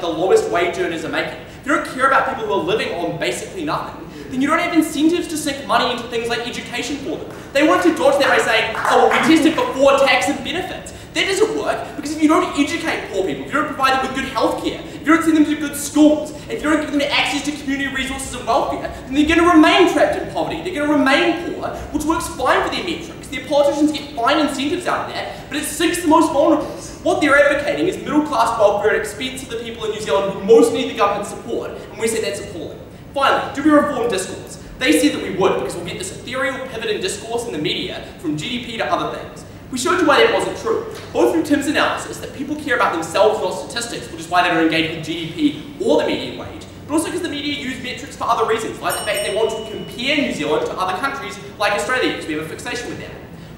the lowest wage earners are making, if you don't care about people who are living on basically nothing, then you don't have incentives to sink money into things like education for them. They want to dodge that by saying, oh, well, we tested before tax and benefits. That doesn't work, because if you don't educate poor people, if you don't provide them with good health care, if you don't send them to good schools, if you don't give them access to community resources and welfare, then they're going to remain trapped in poverty, they're going to remain poor, which works fine for their metrics. Their politicians get fine incentives out of that, but it sinks the most vulnerable. What they're advocating is middle-class welfare at expense of the people in New Zealand who most need the government support, and we say that's appalling. Finally, do we reform discourse? They said that we would, because we'll get this ethereal pivot in discourse in the media from GDP to other things. We showed you why that wasn't true, both through Tim's analysis that people care about themselves, not statistics, which is why they don't engage with GDP or the median wage, but also because the media use metrics for other reasons, like the fact they want to compare New Zealand to other countries like Australia, because we have a fixation with them.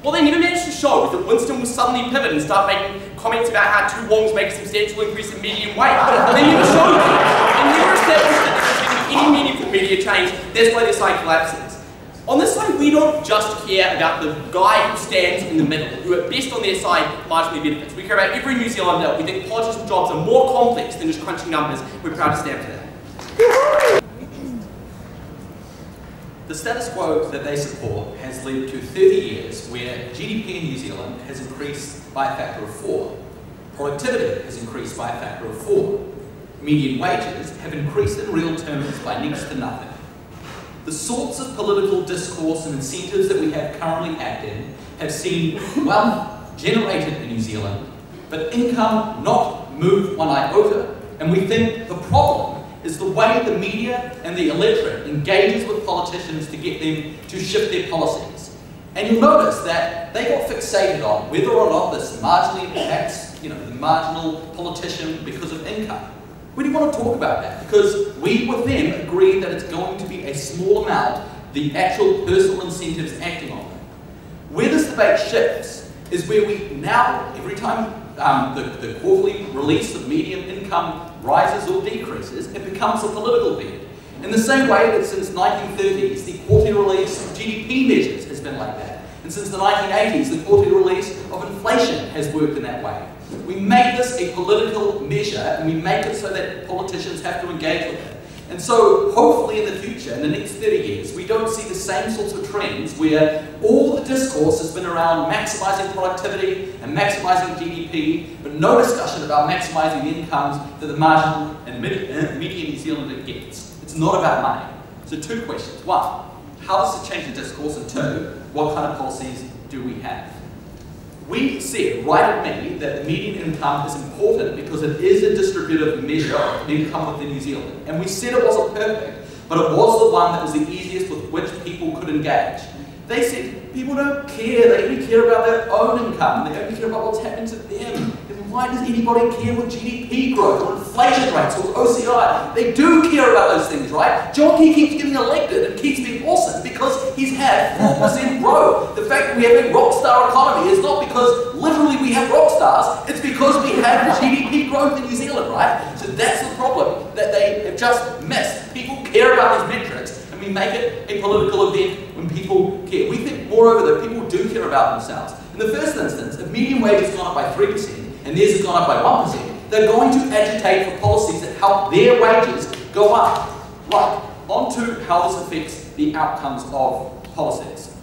What they never managed to show is that Winston will suddenly pivot and start making comments about how 2 wongs make a substantial increase in median wage. They never showed you. And never established that there's going to be any meaningful media change. That's why their side collapses. On this side, we don't just care about the guy who stands in the middle, who at best on their side marginally benefits. We care about every New Zealander. We think politician jobs are more complex than just crunching numbers. We're proud to stand for that. The status quo that they support has led to 30 years where GDP in New Zealand has increased by a factor of 4. Productivity has increased by a factor of 4. Median wages have increased in real terms by next to nothing. The sorts of political discourse and incentives that we have currently acted have seen wealth generated in New Zealand, but income not move one iota. And we think the problem is the way the media and the electorate engages with politicians to get them to shift their policies. And you'll notice that they got fixated on whether or not this marginally impacts, the marginal politician because of income. We didn't want to talk about that because we, with them, agreed that it's going to be a small amount, the actual personal incentives acting on them. Where this debate shifts is where we now, every time the quarterly release of median income rises or decreases, it becomes a political bet. In the same way that since 1930s, the quarterly release of GDP measures has been like that. And since the 1980s, the quarterly release of inflation has worked in that way. We make this a political measure, and we make it so that politicians have to engage with it. And so, hopefully in the future, in the next 30 years, we don't see the same sorts of trends where all the discourse has been around maximising productivity and maximising GDP, but no discussion about maximising the incomes that the marginal and median New Zealander gets. It's not about money. So 2 questions. 1, how does it change the discourse? And 2, what kind of policies do we have? We said right at me that the median income is important because it is a distributive measure of income within New Zealand. And we said it wasn't perfect, but it was the one that was the easiest with which people could engage. They said people don't care, they only care about their own income, they only care about what's happening to them. And why does anybody care with GDP growth or inflation rates or OCI? They do care about those things, right? John Key keeps getting elected and keeps being awesome because he's had 4% growth. The fact that we have a rock star economy is not because literally we have rock stars, it's because we have GDP growth in New Zealand, right? So that's the problem that they have just missed. People care about these metrics and we make it a political event when people care. We think, moreover, that people do care about themselves. In the first instance, if median wage has gone up by 3%, and theirs has gone up by 1%, they're going to agitate for policies that help their wages go up. Right, on to how this affects the outcomes of policies.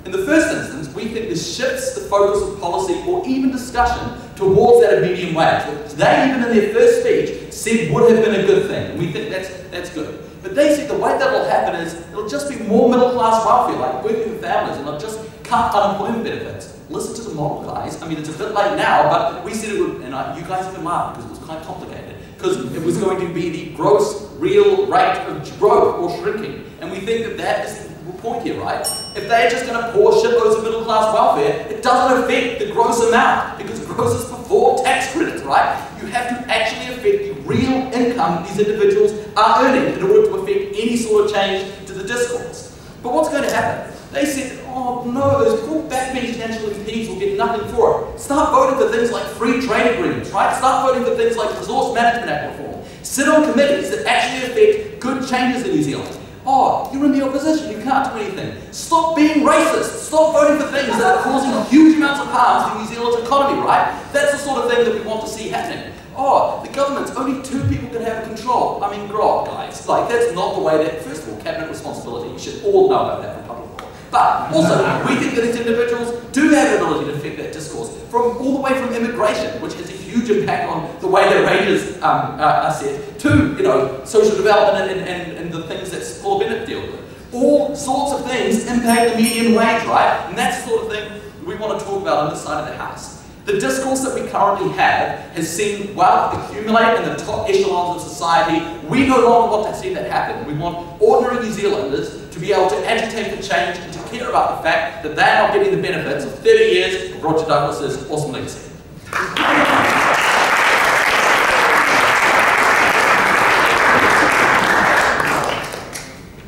In the first instance, we think this shifts the focus of policy or even discussion towards that of median wage, which they, even in their first speech, said would have been a good thing, and we think that's good. But they said the way that will happen is it'll just be more middle-class welfare, like working families, and it'll just cut unemployment benefits. Listen to the model, guys. I mean, it's a bit late now, but we said it would, and you guys even laughed because it was quite complicated, because it was going to be the gross real rate of growth or shrinking. And we think that that is the point here, right? If they're just going to pour shitloads of middle-class welfare, it doesn't affect the gross amount, because gross is before tax credits, right? You have to actually affect the real income these individuals are earning in order to affect any sort of change to the discourse. But what's going to happen? They said, oh no, those poor backbench national MPs will get nothing for it. Start voting for things like free trade agreements, right? Start voting for things like Resource Management Act reform. Sit on committees that actually affect good changes in New Zealand. Oh, you're in the opposition, you can't do anything. Stop being racist. Stop voting for things that are causing huge amounts of harm to New Zealand's economy, right? That's the sort of thing that we want to see happening. Oh, the government's only 2 people can have control. I mean, grow up, guys. Like, that's not the way that, first of all, cabinet responsibility. You should all know about that from public law. But also, we think that these individuals do have the ability to affect that discourse, from all the way from immigration, which has a huge impact on the way their ranges are set, to social development and the things that Paul Bennett deal with. All sorts of things impact the median wage, right? And that's the sort of thing we want to talk about on this side of the house. The discourse that we currently have has seen wealth accumulate in the top echelons of society. We no longer want to see that happen. We want ordinary New Zealanders to be able to agitate for change and to care about the fact that they're not getting the benefits of 30 years of Roger Douglas's awesome legacy.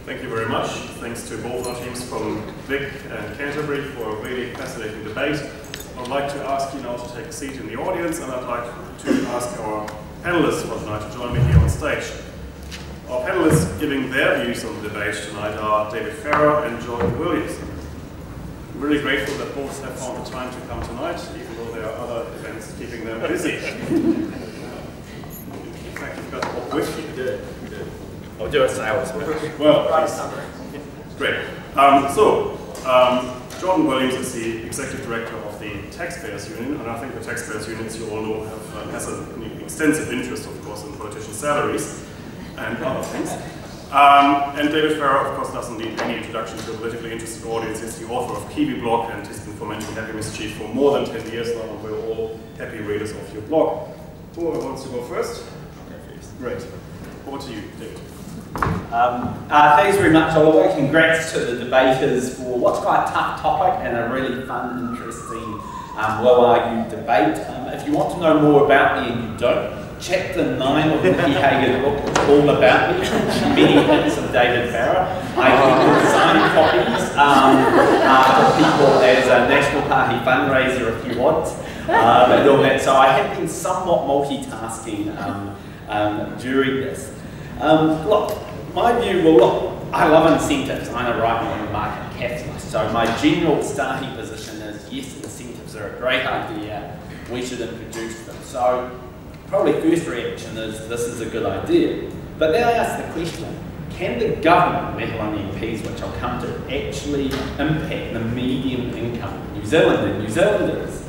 Thank you very much. Thanks to both our teams from Vic and Canterbury for a really fascinating debate. I'd like to ask you now to take a seat in the audience, and I'd like to ask our panelists for tonight to join me here on stage. Our panelists giving their views on the debate tonight are David Farrer and Jordan Williams. I'm really grateful that both have found the time to come tonight, even though there are other events keeping them busy. In fact, you've got to walk with you. Good. I'll do a sales. Well, great. Jordan Williams is the Executive Director of the Taxpayers Union, and I think the Taxpayers Union, as you all know, has an extensive interest, of course, in politicians' salaries and other things. And David Farrer, of course, doesn't need any introduction to a politically interested audience. He's the author of Kiwi Blog, and he's been fomenting happy mischief for more than 10 years now, and we're all happy readers of your blog. Who wants to go first? Okay, please. Great. over to you, David. Thanks very much, Oliver. Congrats to the debaters for what's quite a tough topic and a really fun, interesting, well-argued debate. If you want to know more about me and you don't, Chapter 9 of Nikki Hager's book is all about me, many hits of David Farrar. I keep signing copies for people as a National Party fundraiser if you want, and all that. So I have been somewhat multitasking during this. Look, my view, well look, I love incentives. I'm a right-wing market capitalist, so my general starting position is yes, incentives are a great idea, we should introduce them. So probably first reaction is this is a good idea. But then I ask the question, can the government, let alone MPs, which I'll come to, actually impact the median income of New Zealand and New Zealanders?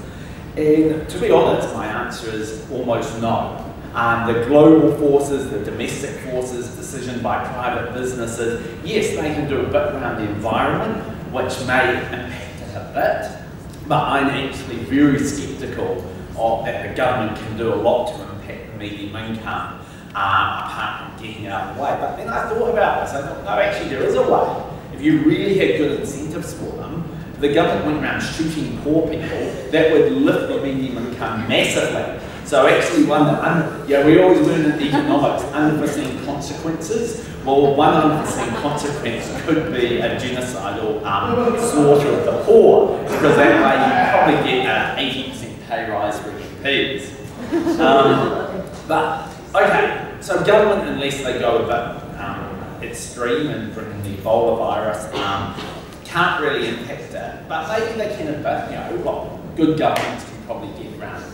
And to be honest, my answer is almost no. The global forces, the domestic forces, decision by private businesses, yes, they can do a bit around the environment, which may impact it a bit, but I'm actually very sceptical that the government can do a lot to impact the median income, apart from getting it out of the way. But then I thought about this, I thought, no, actually there is a way. If you really had good incentives for them, the government went around shooting poor people, that would lift the median income massively. So actually we always learn in economics, unforeseen consequences. Well, one unforeseen consequence could be a genocidal slaughter of the poor, because that way you probably get an 80% pay rise for MPs. But, okay, so government, unless they go a bit extreme and bring in the Ebola virus, can't really impact it. But maybe they can a bit, well, good governments can probably get around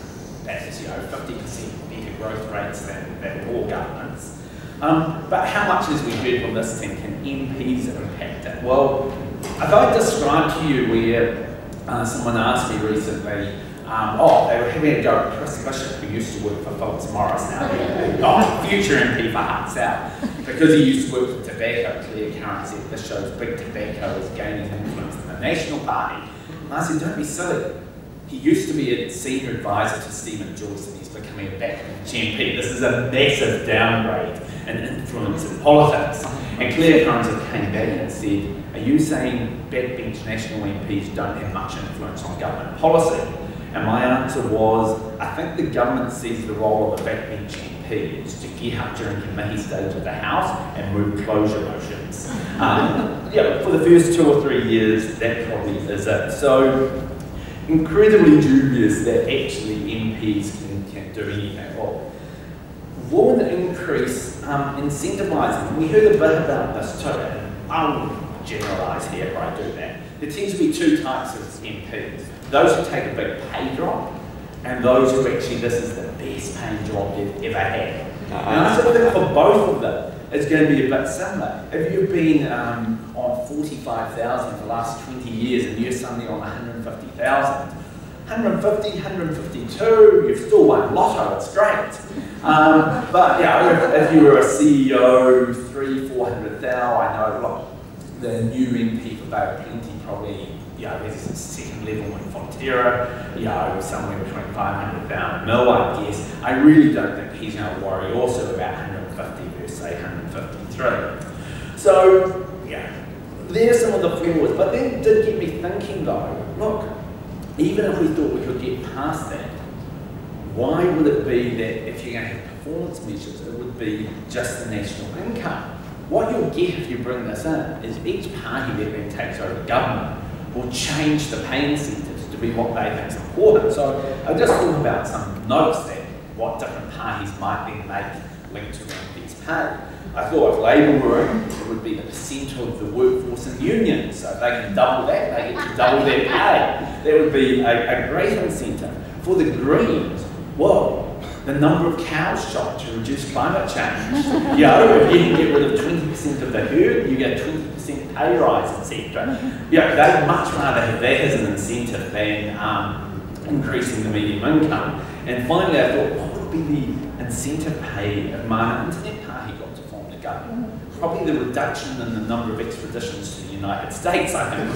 that, 50% better growth rates than poor governments. But how much, as we heard from this thing, can MPs impact it? Well, if I describe to you where someone asked me recently, they were having a go at Chris Bishop, who used to work for Phillips Morris now, future MP for Hearts Out, because he used to work with tobacco. Clear currency, this shows big tobacco is gaining influence in the National Party. And I said, don't be silly. He used to be a senior advisor to Stephen Joyce, and he's becoming a backbench MP. This is a massive downgrade in influence in politics. And Claire Currens came back and said, are you saying backbench national MPs don't have much influence on government policy? And my answer was, I think the government sees the role of a backbench MP is to get up during committee stage of the House and move closure motions. For the first 2 or 3 years, that probably is it. So, incredibly dubious that actually MPs can do anything. Well, will an increase incentivising? We heard a bit about this too, and I'll generalise here if I do that. There tends to be 2 types of MPs. Those who take a big pay drop, and those who actually, this is the best paying job you've ever had. And I sort of think for both of them, it's going to be a bit similar. If you've been on 45,000 for the last 20 years and you're suddenly on 150,000, 150, 152, you've still won lotto, it's great. But if you were a CEO, 300,000, 400,000, I know, look, the new MP for Bay of Plenty probably, there's a second level in Fonterra, somewhere between 500,000 and mil, I guess. I really don't think he's going to worry also about 150 versus say 153. So, there's some of the flaws, but then it did get me thinking though, look, even if we thought we could get past that, why would it be that if you're going to have performance measures, it would be just the national income? What you'll get if you bring this in is each party that then takes over government will change the pay incentives to be what they think is important. So I just thought about some notes that what different parties might then make linked to MPs' pay. I thought if Labour were in, it would be the percent of the workforce in unions. So if they can double that, they get to double their pay. That would be a great incentive. For the Greens, well, the number of cows shot to reduce climate change. If you can get rid of 20% of the herd, you get 20% pay rise, etc. They'd much rather have that as an incentive than increasing the median income. And finally, I thought, what would be the incentive pay if my internet party got to form the government? Probably the reduction in the number of extraditions to the United States, I think,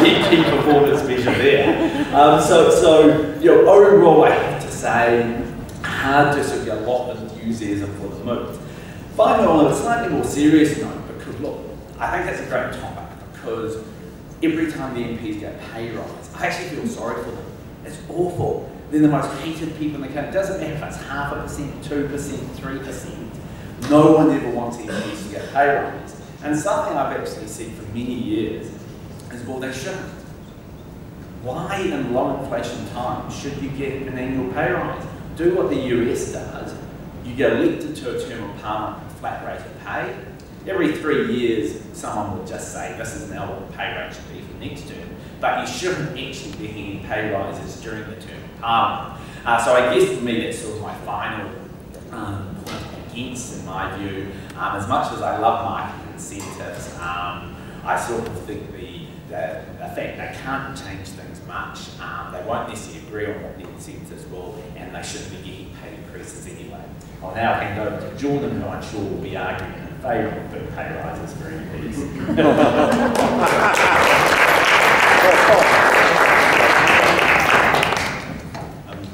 the key performance measure there. Overall, I have to say, hard to get a lot of enthusiasm for the move. Finally, on a slightly more serious note, because look, I think that's a great topic, because every time the MPs get a pay rise, I actually feel sorry for them. It's awful. They're the most hated people in the country. It doesn't matter if it's 0.5%, 2%, 3%. No one ever wants MPs to get a pay rise. And something I've actually said for many years is, well, they shouldn't. Why in low inflation times should you get an annual pay rise? Do what the US does. You get elected to a term of parliament with flat rate of pay. Every 3 years, someone would just say, this is now what the pay rate should be for next term. But you shouldn't actually be getting pay rises during the term of parliament. So I guess for me, that's sort of my final point against, in my view. As much as I love market incentives, I sort of think the fact they can't change things much, they won't necessarily agree on what the incentives will, and they shouldn't be getting pay increases anyway. I'll now hand over to Jordan, who I'm sure will be arguing in favour of big pay rises for MPs.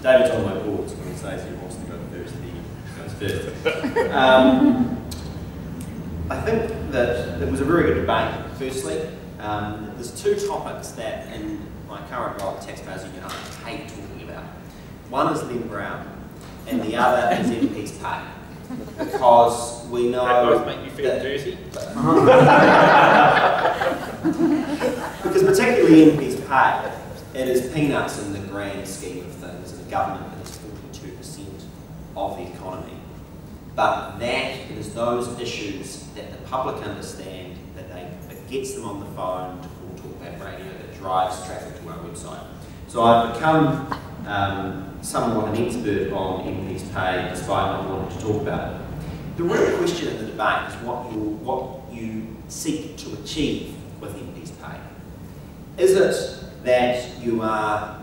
David's on my board, so when he says he wants to go first, he goes first. I think that it was a very good debate, firstly. There's two topics that in my current role at Taxpayers Union I hate talking about. One is Len Brown, and the other is MP's pay. Because we know that both make you feel dirty. Because particularly MP's pay, it is peanuts in the grand scheme of things in a government that is 42% of the economy. But that is those issues that the public understand, that gets them on the phone to call talkback radio, that drives traffic to our website. So I've become somewhat an expert on MP's pay, despite not wanting to talk about it. The real question in the debate is what you seek to achieve with MP's pay. Is it that you are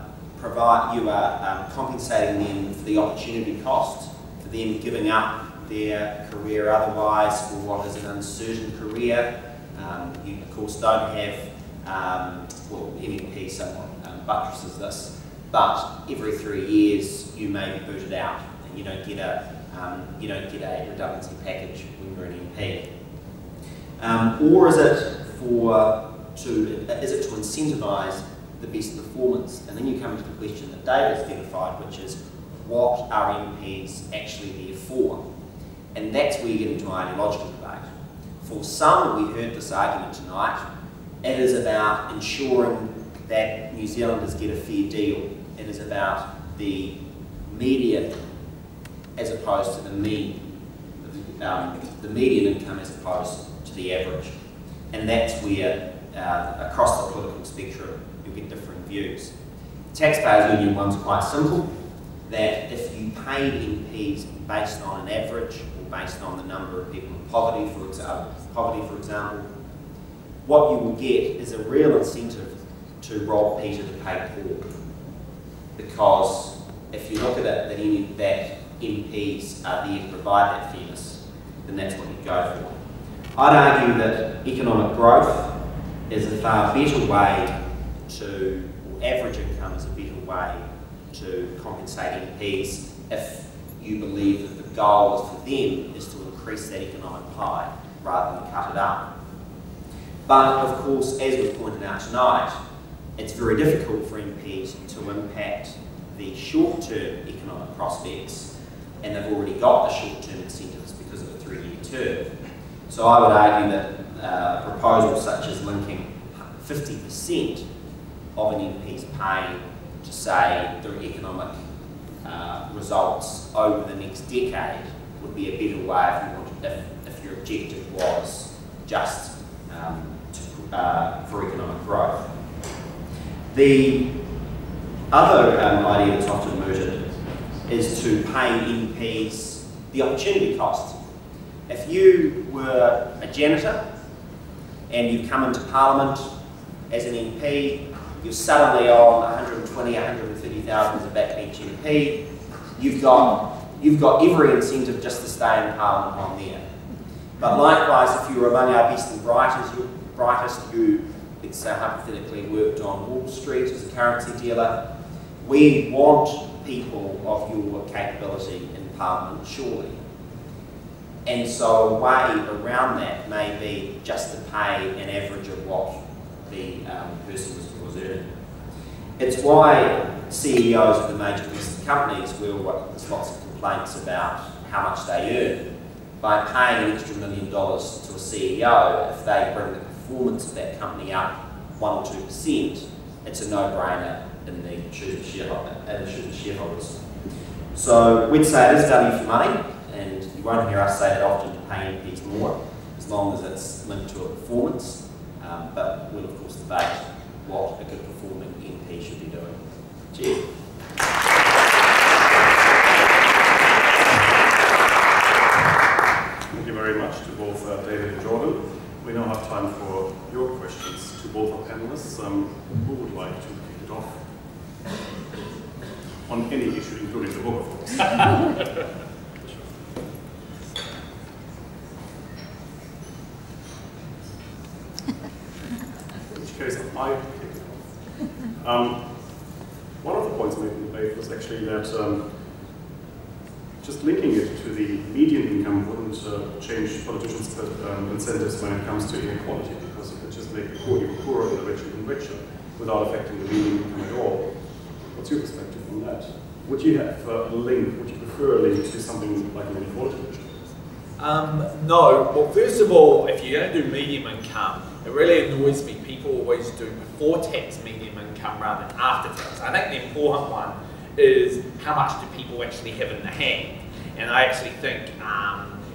compensating them for the opportunity cost, for them giving up their career otherwise for what is an uncertain career? You of course don't have, well, MMP somewhat buttresses this, but every 3 years you may be booted out and you don't get a redundancy package when you're an MP. Or is it to incentivise the best performance? And then you come to the question that David's identified, which is what are MPs actually there for? And that's where you get into ideological debate. For some, we heard this argument tonight, it is about ensuring that New Zealanders get a fair deal. It is about the median as opposed to the mean, the median income as opposed to the average. And that's where, across the political spectrum, you'll get differing views. The Taxpayers Union one's quite simple, that if you paid MPs based on an average, or based on the number of people in poverty, for example, what you will get is a real incentive to rob Peter to pay Paul. Because if you look at it, that MPs are there to provide that fairness, then that's what you go for. I'd argue that economic growth is a far better way to, or average income is a better way to compensate MPs if you believe that the goal for them is to increase that economic pie rather than cut it up. But of course, as we've pointed out tonight, it's very difficult for MPs to impact the short-term economic prospects, and they've already got the short-term incentives because of a 3-year term. So I would argue that proposals such as linking 50% of an MP's pay to, say, the economic results over the next decade would be a better way if your objective was just for economic growth. The other idea that's often mooted is to pay MPs the opportunity cost. If you were a janitor and you've come into Parliament as an MP, you're suddenly on 120, 130,000 as a backbench MP, you've got every incentive just to stay in Parliament on there. But likewise, if you were among our best and brightest who, let's say hypothetically, worked on Wall Street as a currency dealer, we want people of your capability in Parliament, surely. And so a way around that may be just to pay an average of what the person was earning. It's why CEOs of the major listed companies there's lots of complaints about how much they earn. By paying an extra $1 million to a CEO, if they bring the performance of that company up 1 or 2%, it's a no-brainer in the shoes of shareholders. So we'd say it is value for money, and you won't hear us say that often to pay MPs more, as long as it's linked to a performance. But we'll of course debate what a good performing MP should be doing. Cheers. Thank you very much to both David and Jordan. We now have time for your questions to both our panelists. Who would like to kick it off? On any issue, including the book, of course. In which case, I kick it off. One of the points made in the debate was actually that just linking it to the median income wouldn't change politicians' incentives when it comes to inequality, because it could just make the poor even poorer and the rich even richer without affecting the median income at all. What's your perspective on that? Would you have a link, would you prefer a link to something like an inequality measure? No. Well, first of all, if you're going to do medium income, it really annoys me. People always do before tax medium income rather than after tax. I think the important one is how much do people actually have in the hand. And I actually think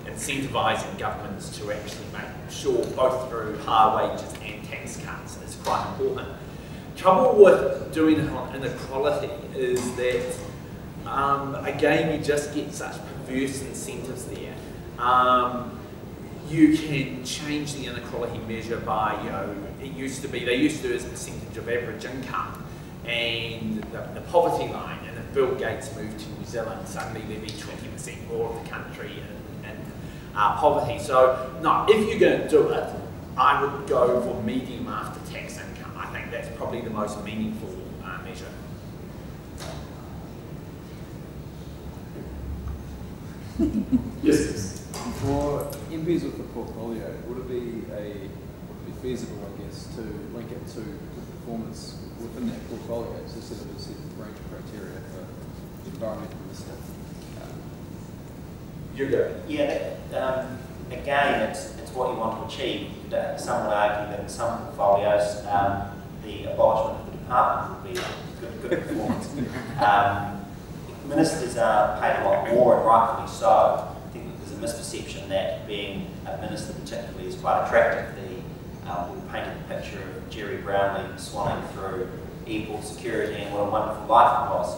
incentivising governments to actually make sure both through higher wages and tax cuts is quite important. Trouble with doing it on inequality is that, again, you just get such perverse incentives there. You can change the inequality measure by, they used to as a percentage of average income and the poverty line. And if Bill Gates moved to New Zealand, suddenly there'd be 20% more of the country in poverty. So, no, if you're going to do it, I would go for medium after tax income. I think that's probably the most meaningful measure. Yes. For MPs with a portfolio, would it be feasible, I guess, to link it to the performance within that portfolio, so sort of a set range of criteria for the environmental risk? You go. Yeah, again, it's what you want to achieve. Some would argue that in some portfolios, the abolishment of the department would be good performance. Ministers are paid a lot more, and rightfully so. I think there's a misperception that being a minister particularly is quite attractive. We painted the picture of Jerry Brownlee swanning through airport security and what a wonderful life it was.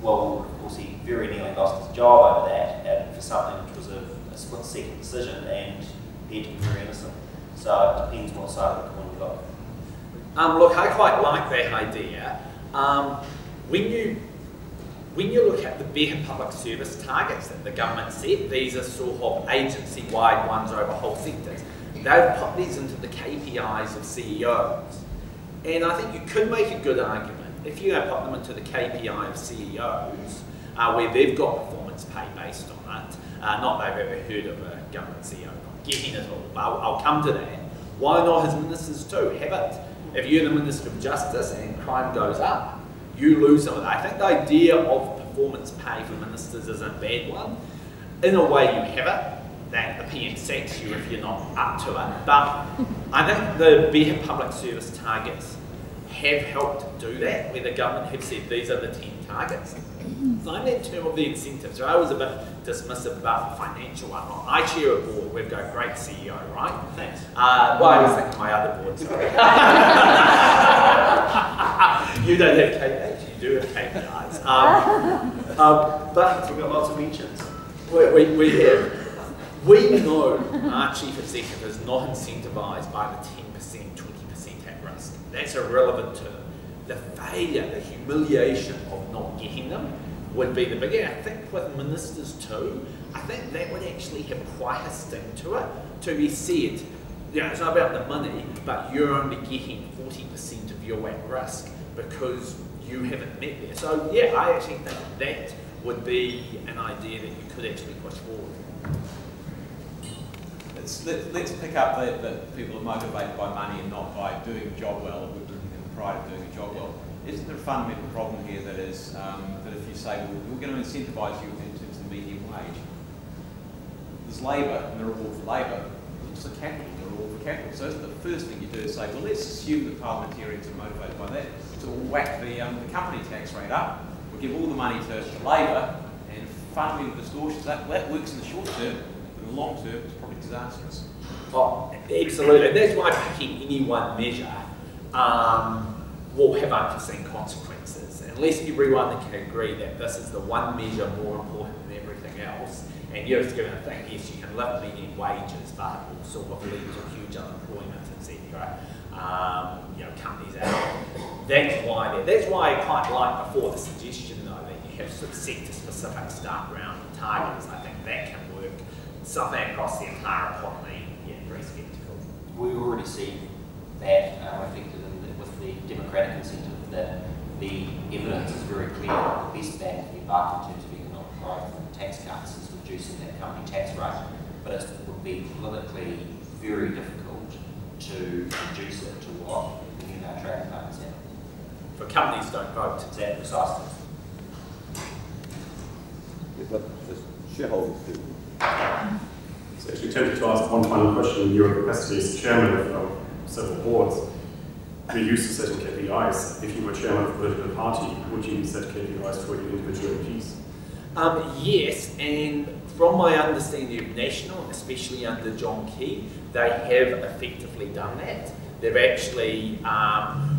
Well, of course, he very nearly lost his job over that for something which was a split-second decision and appeared to be very innocent. So it depends what side of the coin you got. Look, I quite like that idea. When you look at the better public service targets that the government set, these are sort of agency-wide ones over whole sectors. They've put these into the KPIs of CEOs. And I think you could make a good argument if you put them into the KPI of CEOs, where they've got performance pay based on it. Not that I've ever heard of a government CEO not getting it all, but I'll come to that. Why not as ministers too? Have it. If you're the Minister of Justice and crime goes up, you lose some of that. I think the idea of performance pay for ministers is a bad one. In a way you have it, that the PM sacks you if you're not up to it. But I think the better public service targets have helped do that, where the government have said these are the 10 targets. So I'm in terms of the incentives. So I was a bit dismissive about the financial one. I chair a board, we've got a great CEO, right? Thanks. Well, I was thinking my other board, sorry. You don't have KPIs, you do have KPIs. But We've got lots of mentions. we have. We know our chief executive is not incentivised by the 10%, 20% at risk. That's irrelevant to them. The failure, the humiliation of not getting them would be the bigger. I think with ministers too, I think that would actually have quite a sting to it, to be said, it's not about the money, but you're only getting 40% of your at risk because you haven't met there. So yeah, I actually think that would be an idea that you could actually push forward. let's pick up that people are motivated by money and not by doing a job well, and the pride of doing a job well. Isn't there a fundamental problem here that is that if you say, well, we're going to incentivise you in terms of the median wage, there's labour and the reward for labour, it's the capital, the reward for capital. So the first thing you do is say, well, let's assume that parliamentarians are motivated by that, so we'll whack the company tax rate up, we'll give all the money to labour, and fundamental distortions. That works in the short term, but in the long term, it's probably disastrous. Oh, absolutely. That's why picking any one measure will have unforeseen consequences. Unless everyone can agree that this is the one measure more important than everything else, and you're just going to think, yes, you can lift median wages, but it will sort of lead to huge unemployment, etc. Companies out. That's why I quite like before the suggestion, though, that you have sort of sector-specific stuff around targets. I think that can work. Something across the entire economy, very sceptical. We already see that reflected with the democratic incentive, that the evidence is very clear that the best bang for the buck in terms of economic growth and tax cuts is reducing that company tax rate, but it would be politically very difficult to reduce it to what many of our trading partners have. For companies don't vote. That precisely. Yeah, but the shareholders do. So actually tempted to ask one final question in your capacity as chairman of several boards. You're used to setting KPIs. If you were chairman of a political party, would you set KPIs for your individual MPs? Yes, and from my understanding of National, especially under John Key, they have effectively done that. They've actually,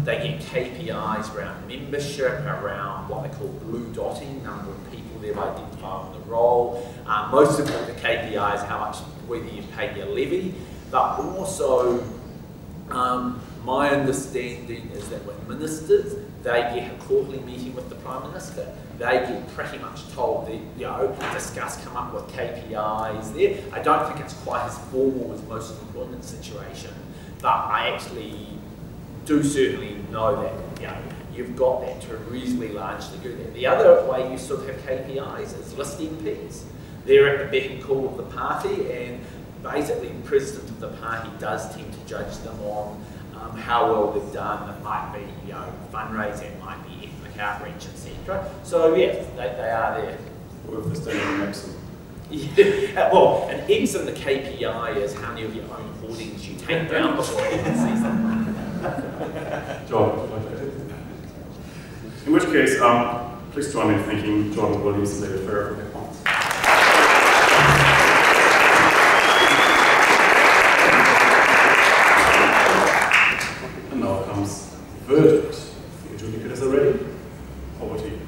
they get KPIs around membership, around what they call blue dotting, number of people they've identified on the roll. Most of the KPIs, how much, whether you pay your levy, but also my understanding is that with ministers, they get a quarterly meeting with the Prime Minister. They get pretty much told that, discuss, come up with KPIs there. I don't think it's quite as formal as most employment situation, but I actually do certainly know that, you've got that to a reasonably large degree there. The other way you sort of have KPIs is list MPs. They're at the beck and call of the party, and basically the president of the party does tend to judge them on how well they've done. It might be fundraising, it might be ethnic outreach, etc. So yes, they are there. Or if they're staying in Exxon. Yeah, well, an X in the KPI is how many of your own hoardings you take down before anyone sees them. John, in which case, please join me in thanking John Williams and David Farrer for their comments. And now comes the verdict. The adjudicators are ready. Over to you.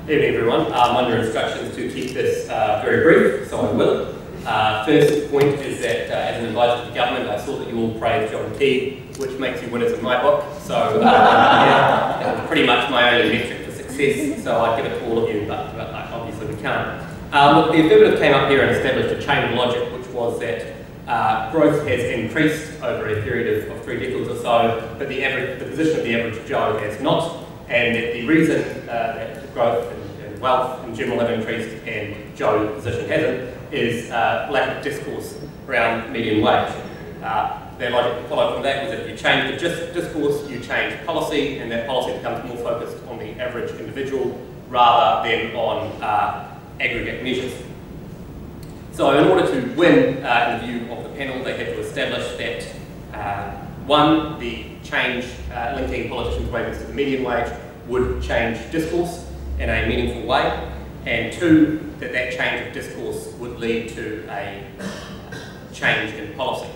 Evening everyone. I'm under instructions to keep this very brief, so I will. First point is that as an advisor to the government, I saw that you all praised John Key, which makes you winners in my book. So yeah, that was pretty much my only metric for success, so I'd give it to all of you, but obviously we can't. Look, the affirmative came up here and established a chain of logic, which was that growth has increased over a period of 3 decades or so, but the position of the average Joe has not, and that the reason that growth and wealth in general have increased and Joe's position hasn't is lack of discourse around median wage. Their logic that followed from that was that if you change the discourse, you change policy, and that policy becomes more focused on the average individual rather than on aggregate measures. So in order to win, in the view of the panel, they had to establish that one, the change linking politicians' wages to the median wage would change discourse in a meaningful way, and two, that change of discourse would lead to a change in policy.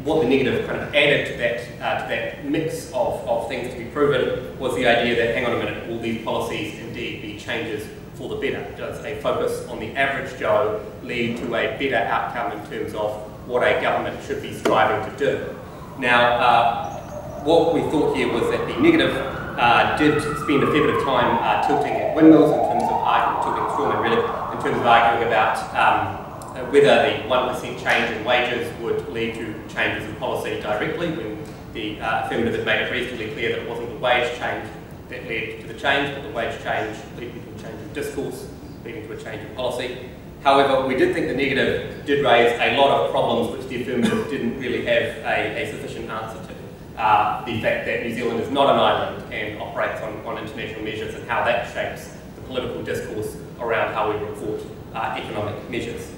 What the negative kind of added to that mix of things to be proven was the idea that, hang on a minute, will these policies indeed be changes for the better? Does a focus on the average Joe lead to a better outcome in terms of what a government should be striving to do? Now, what we thought here was that the negative did spend a fair bit of time tilting at windmills in terms of arguing, tilting strongly really, in terms of arguing about whether the 1% change in wages would lead to changes in policy directly, when the affirmative had made it reasonably clear that it wasn't the wage change that led to the change, but the wage change leading to a change in discourse, leading to a change in policy. However, we did think the negative did raise a lot of problems which the affirmative didn't really have a sufficient answer to. The fact that New Zealand is not an island and operates on international measures, and how that shapes the political discourse around how we report economic measures,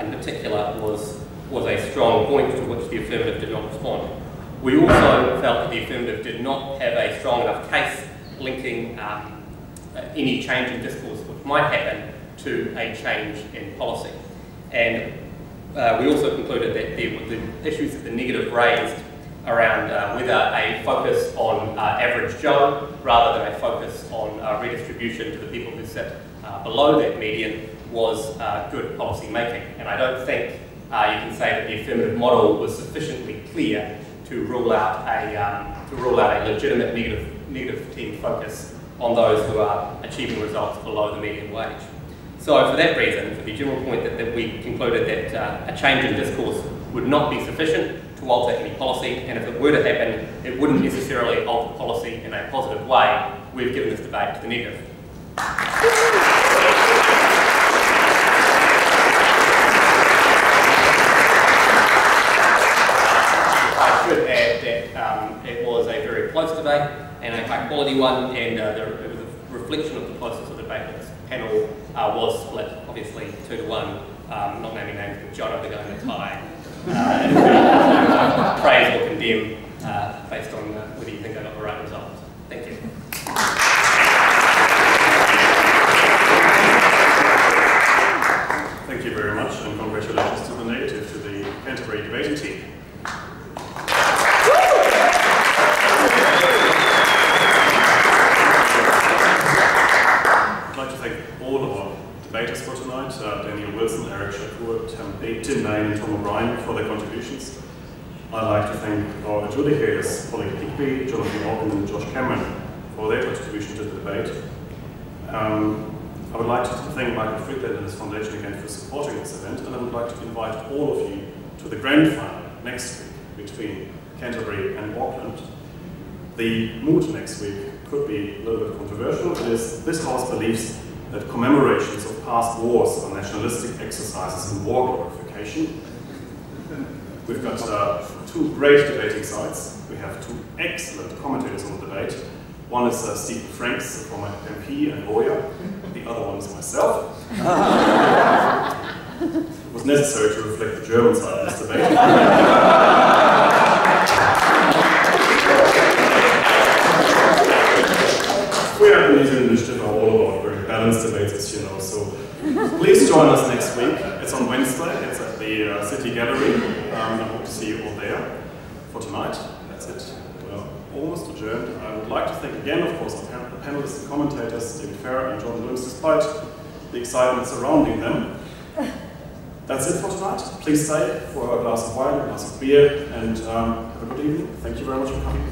in particular, was a strong point to which the affirmative did not respond. We also felt that the affirmative did not have a strong enough case linking any change in discourse which might happen to a change in policy. And we also concluded that the issues that the negative raised around whether a focus on average Joe rather than a focus on redistribution to the people who sit below that median was good policy making. And I don't think you can say that the affirmative model was sufficiently clear to rule out a legitimate negative team focus on those who are achieving results below the median wage. So for that reason, for the general point that we concluded that a change in discourse would not be sufficient to alter any policy, and if it were to happen, it wouldn't necessarily alter policy in a positive way, we've given this debate to the negative. I should add that it was a very close debate and a high quality one, and it was a reflection of the closeness of the debate. This panel was split, obviously 2-1, not naming names, but John the guy in a tie. Praise or condemn based on whether you think I got the right result. Thank you. Thank you very much, and congratulations to the negative, to the Canterbury debating team. I'd like to thank all of our debaters for tonight, Daniel Wilson, Eric Shakur, Tim Main and Tom O'Brien for their contributions. I'd like to thank our adjudicators, Pauline Higby, Jonathan Organ and Josh Cameron for their contribution to the debate. I would like to thank Michael Friedland and his foundation again for supporting this event, and I would like to invite all of you to the grand final next week between Canterbury and Auckland. The mood next week could be a little bit controversial. It is, this House believes that commemorations of past wars are nationalistic exercises in war glorification. We've got two great debating sides. We have two excellent commentators on the debate. One is Stephen Franks, a former MP and lawyer. The other one is myself. It was necessary to reflect the German side of this debate. We at the New Zealand Initiative are all about very balanced debates, as you know, so please join us next week. It's on Wednesday, it's at the City Gallery. I hope to see you all there. For tonight, that's it. We're almost adjourned. I would like to thank again, of course, our panelists and commentators, David Farrer and John Williams, despite the excitement surrounding them. That's it for tonight. Please stay for a glass of wine, a glass of beer, and have a good evening. Thank you very much for coming.